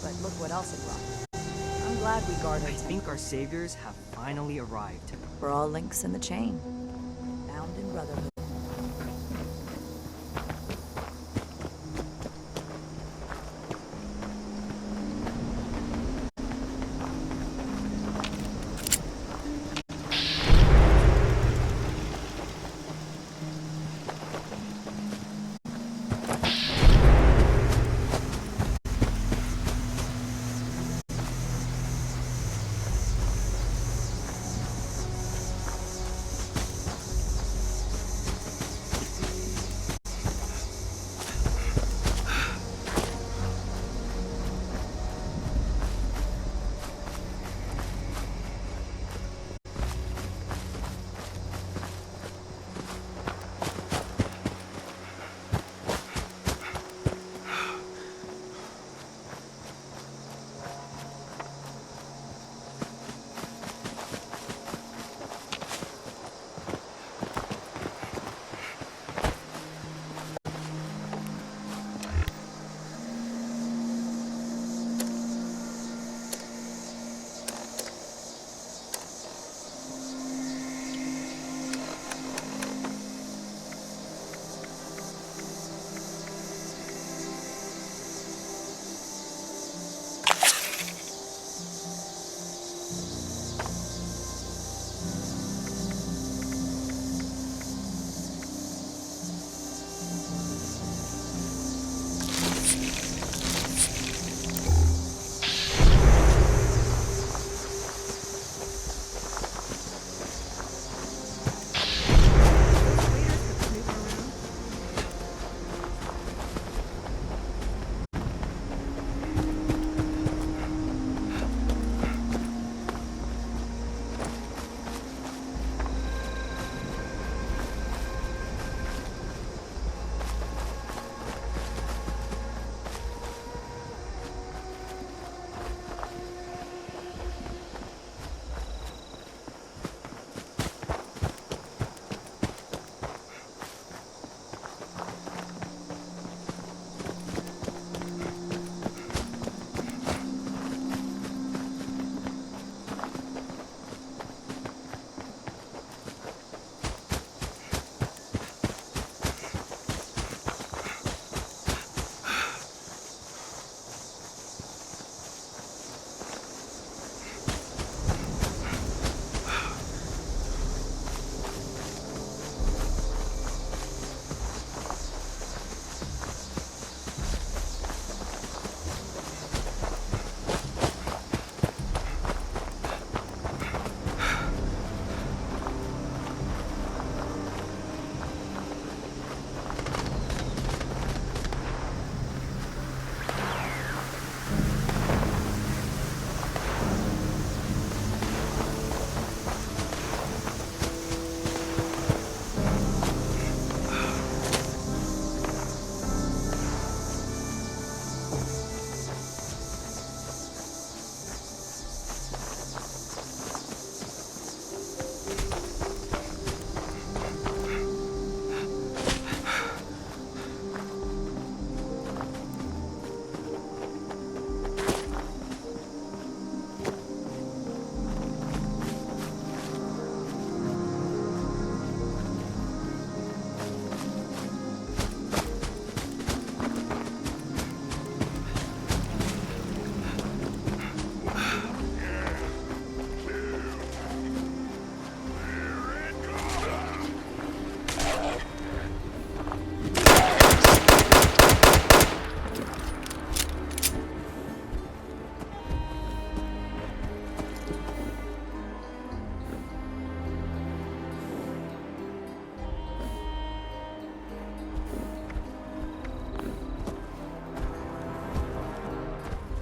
But look what else it brought. I'm glad we guarded. I think our saviors have finally arrived. We're all links in the chain, bound in brotherhood.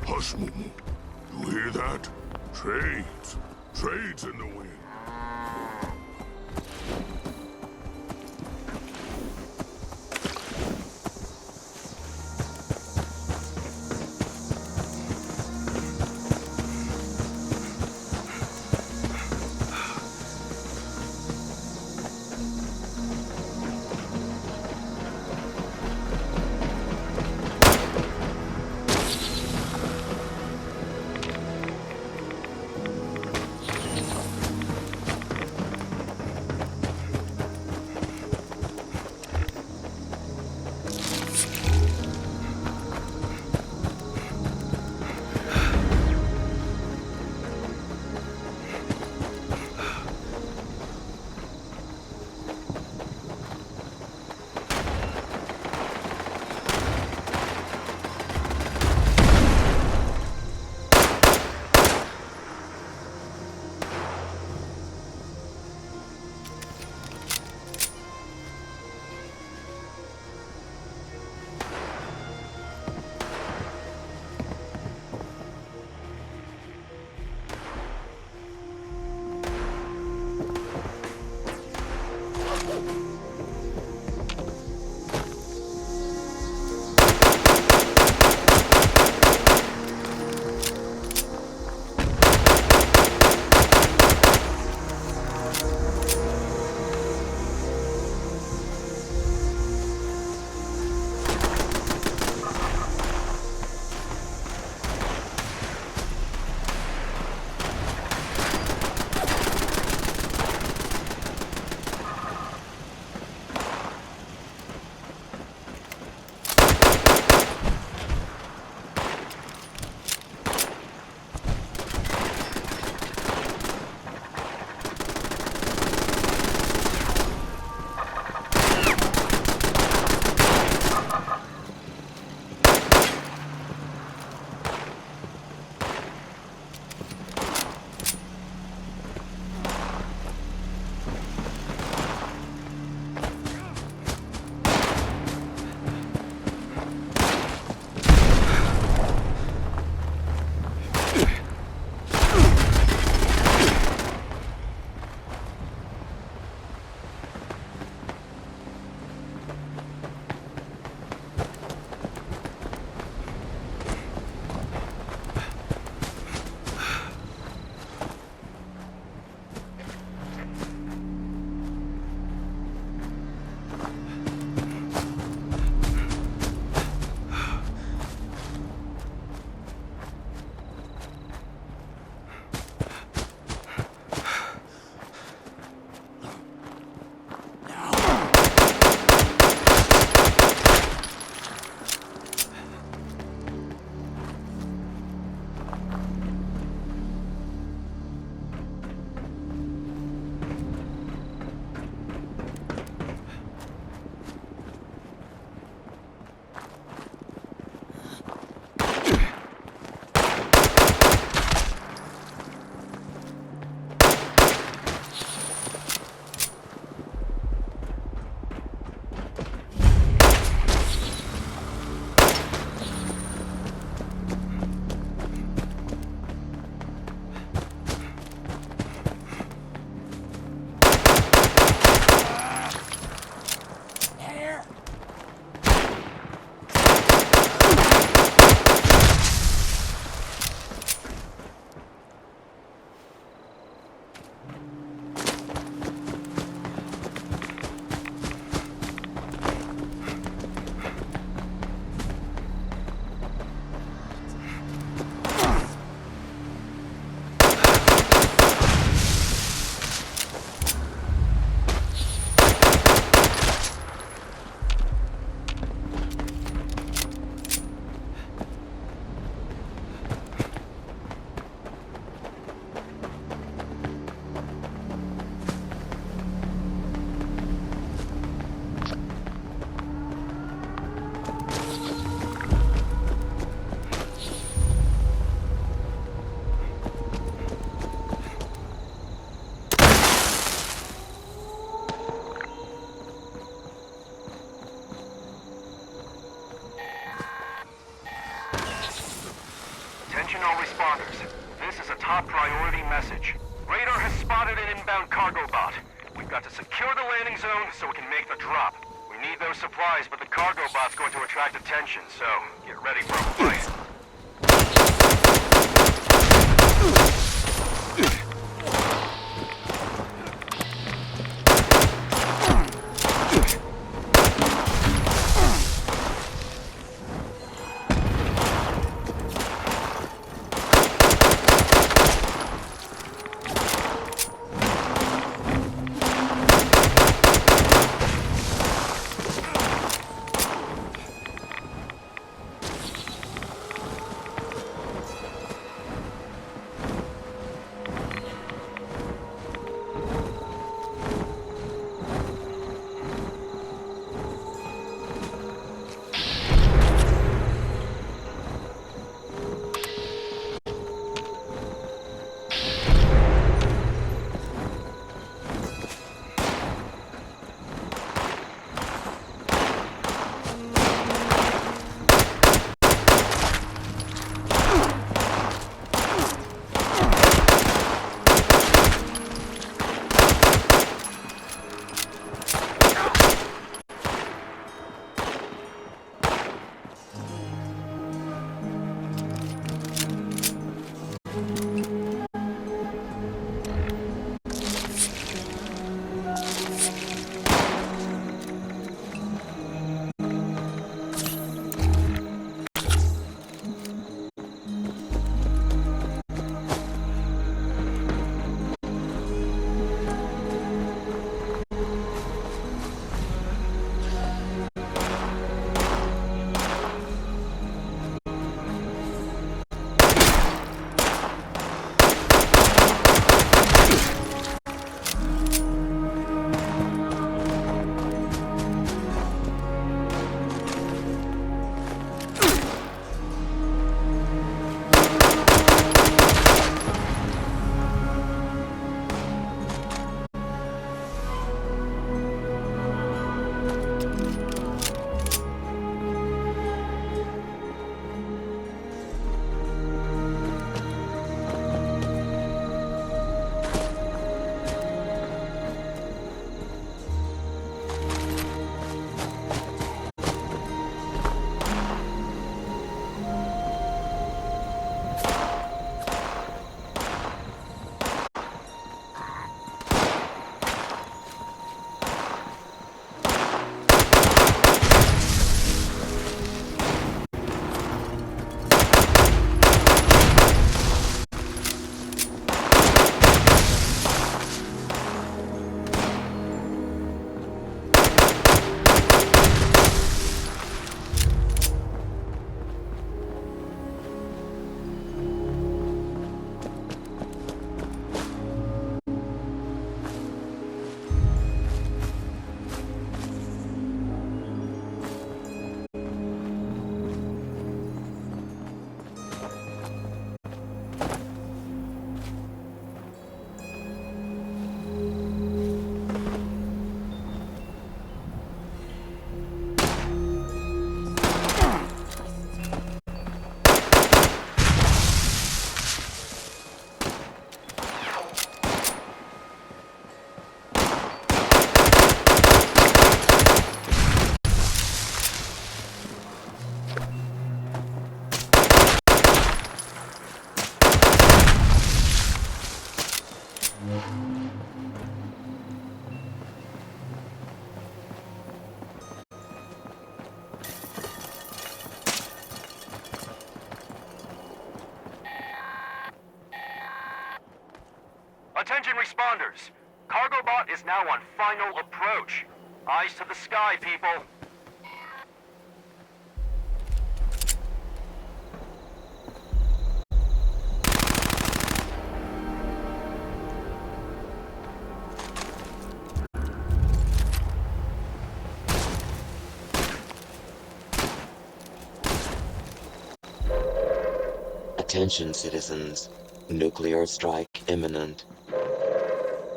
Hush, Momo. You hear that? Trades. Trades in the wind. Attention all responders. This is a top priority message. Radar has spotted an inbound cargo bot. We've got to secure the landing zone so we can make the drop. We need those supplies, but the cargo bot's going to attract attention, so get ready for a fight. Attention responders. Cargo bot is now on final approach. Eyes to the sky, people. Attention citizens. Nuclear strike imminent.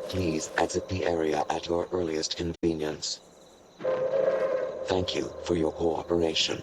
Please exit the area at your earliest convenience. Thank you for your cooperation.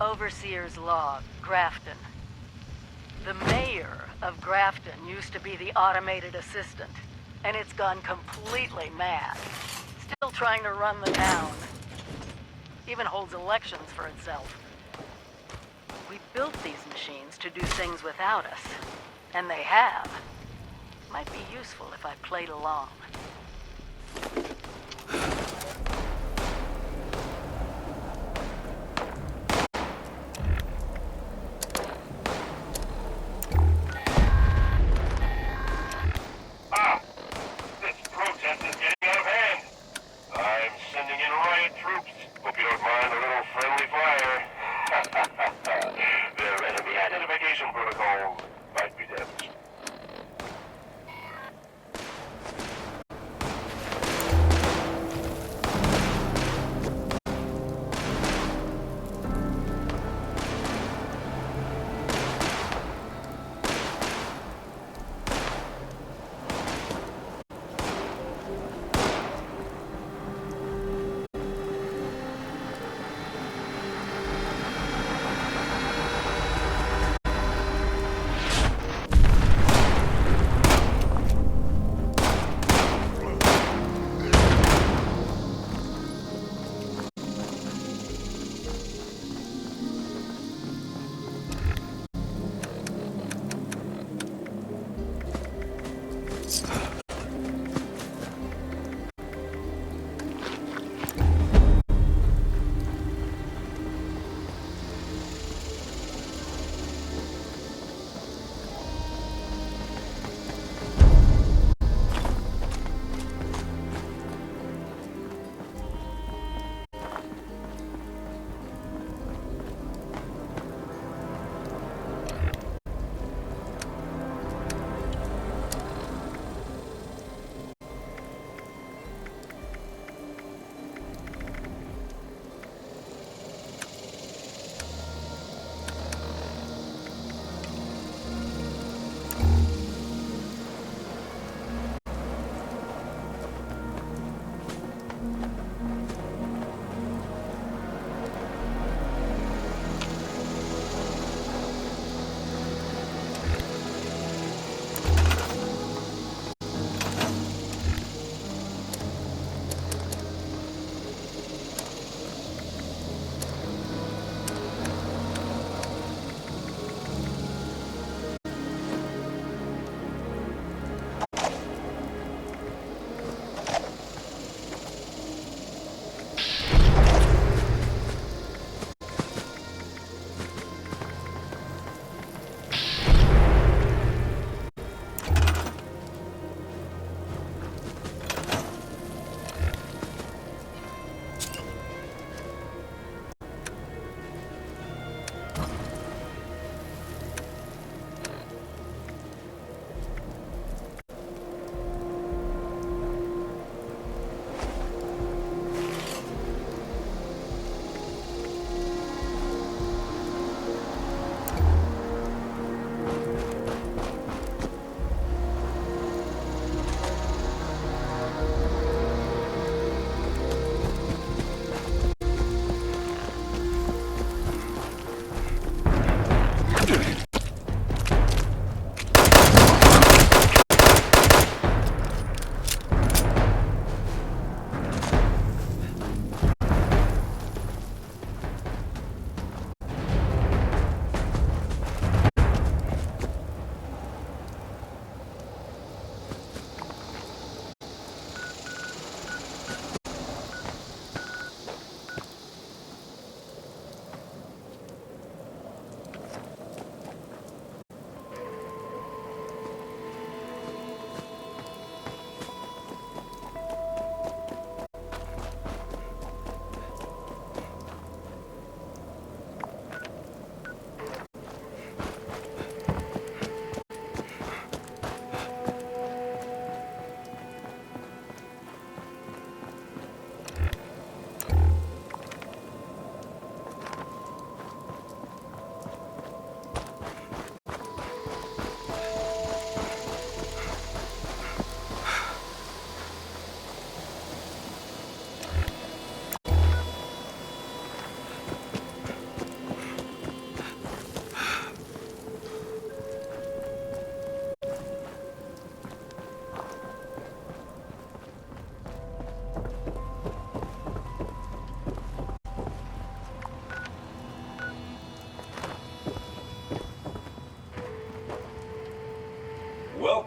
Overseer's log, Grafton. The mayor of Grafton used to be the automated assistant, and it's gone completely mad. Still trying to run the town. Even holds elections for itself. We built these machines to do things without us, and they have. Might be useful if I played along.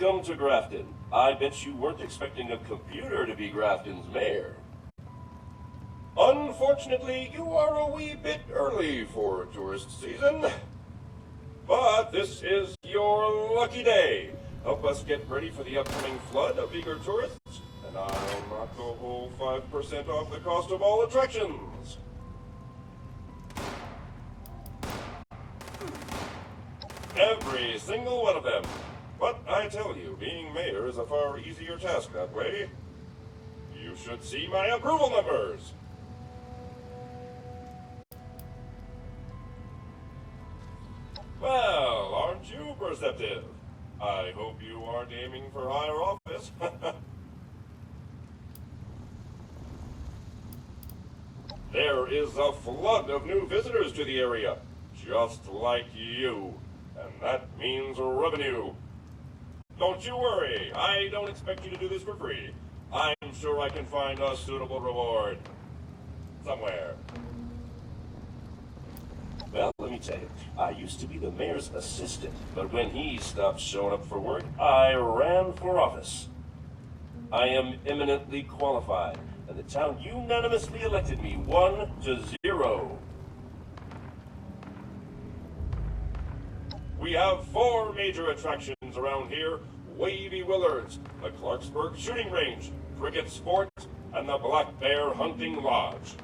Welcome to Grafton. I bet you weren't expecting a computer to be Grafton's mayor. Unfortunately, you are a wee bit early for tourist season. But this is your lucky day. Help us get ready for the upcoming flood of eager tourists, and I'll knock a whole 5% off the cost of all attractions. Every single one of them. But I tell you, being mayor is a far easier task that way. You should see my approval numbers. Well, aren't you perceptive? I hope you aren't aiming for higher office. There is a flood of new visitors to the area, just like you. And that means revenue. Don't you worry, I don't expect you to do this for free. I'm sure I can find a suitable reward. Somewhere. Well, let me tell you, I used to be the mayor's assistant, but when he stopped showing up for work, I ran for office. I am eminently qualified, and the town unanimously elected me 1-0. We have 4 major attractions around here: Wavy Willards, the Clarksburg Shooting Range, Cricket Sport, and the Black Bear Hunting Lodge.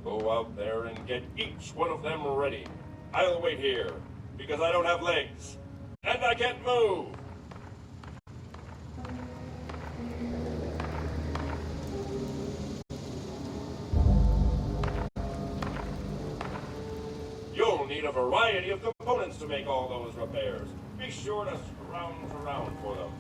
Go out there and get each one of them ready. I'll wait here, because I don't have legs, and I can't move. You'll need a variety of components to make all those repairs. Be sure to scrounge around for them.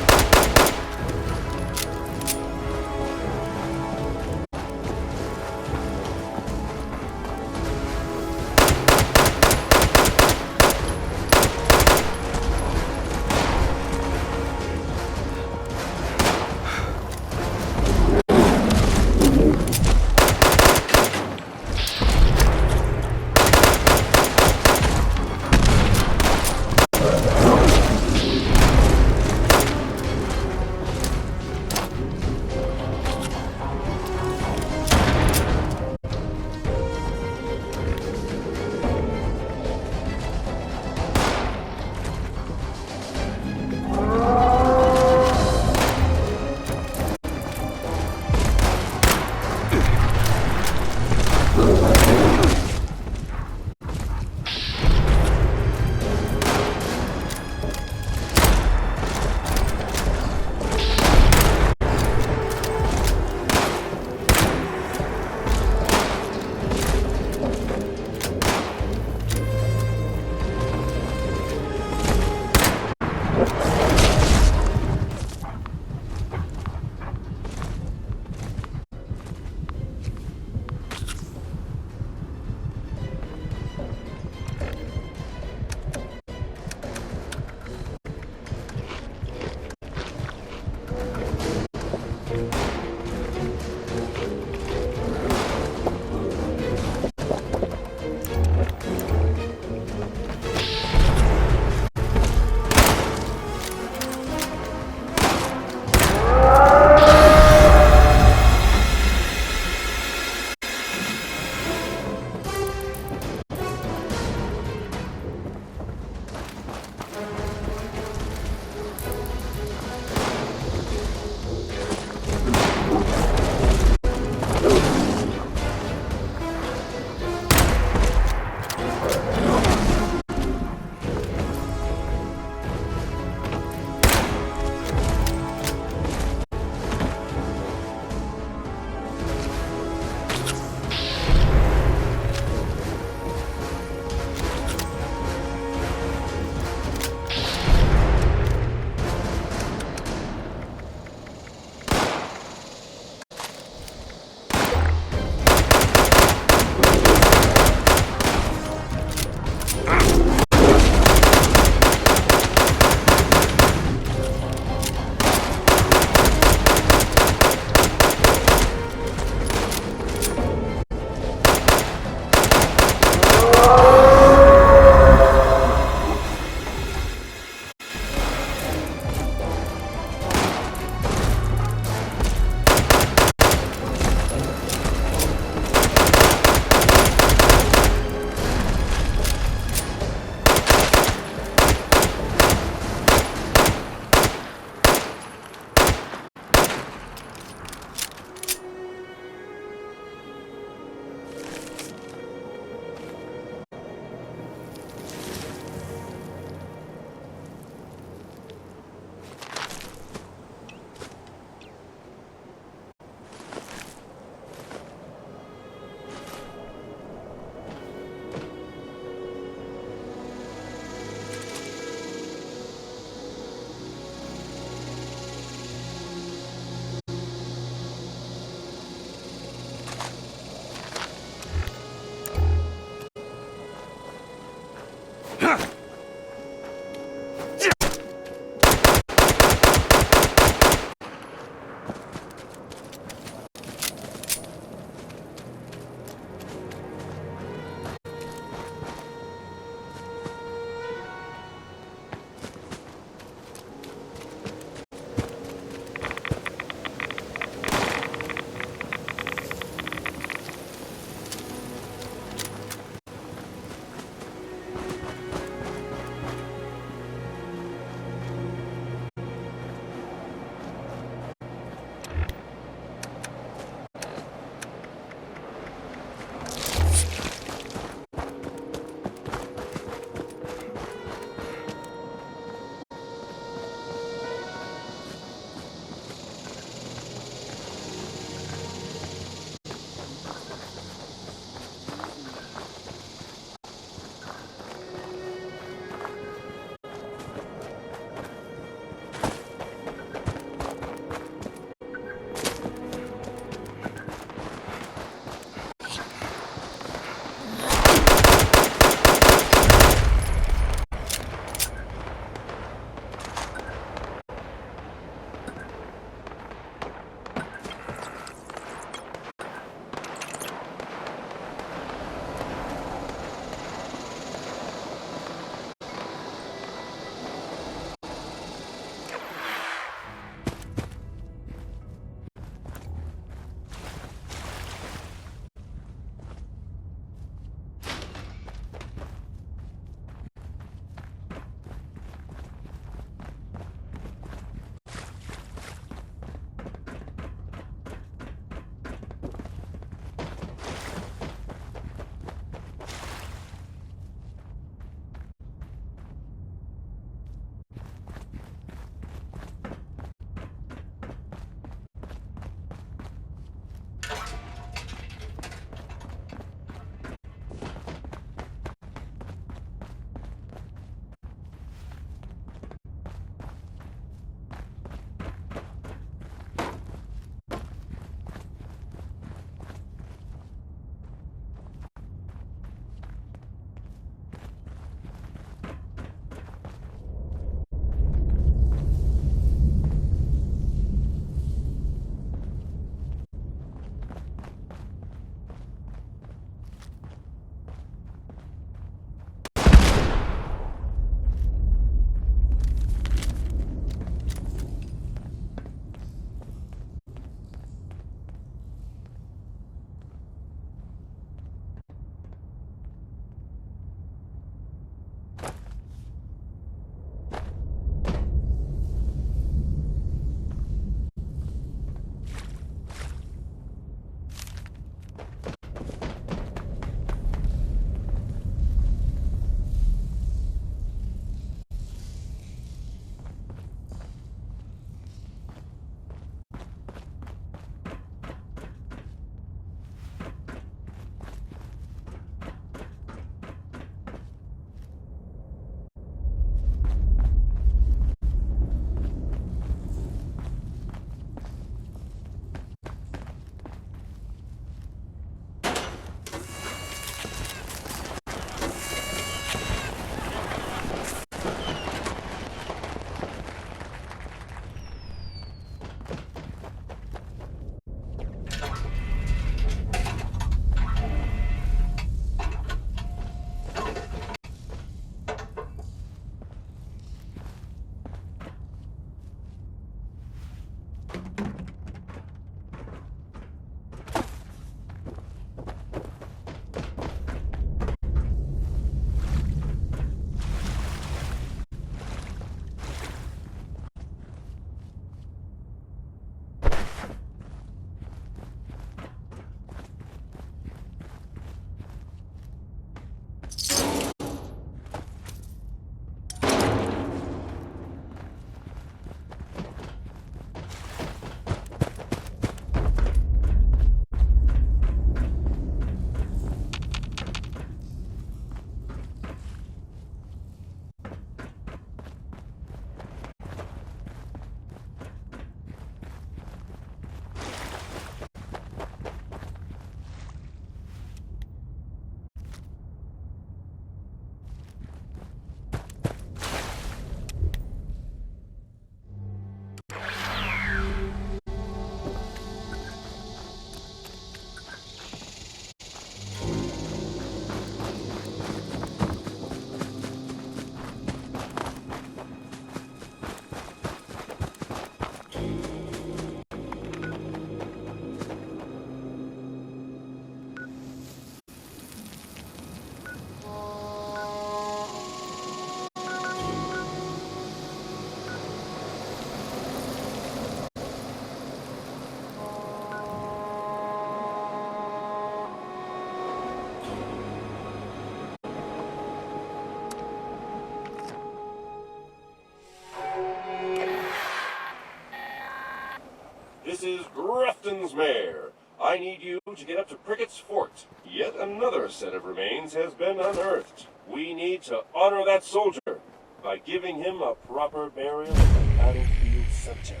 is Grafton's mare. I need you to get up to Prickett's Fort. Yet another set of remains has been unearthed. We need to honor that soldier by giving him a proper burial at the Battlefield Cemetery.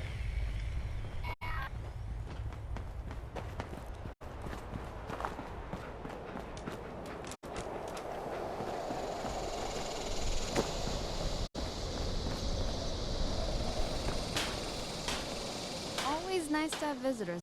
Always nice to have visitors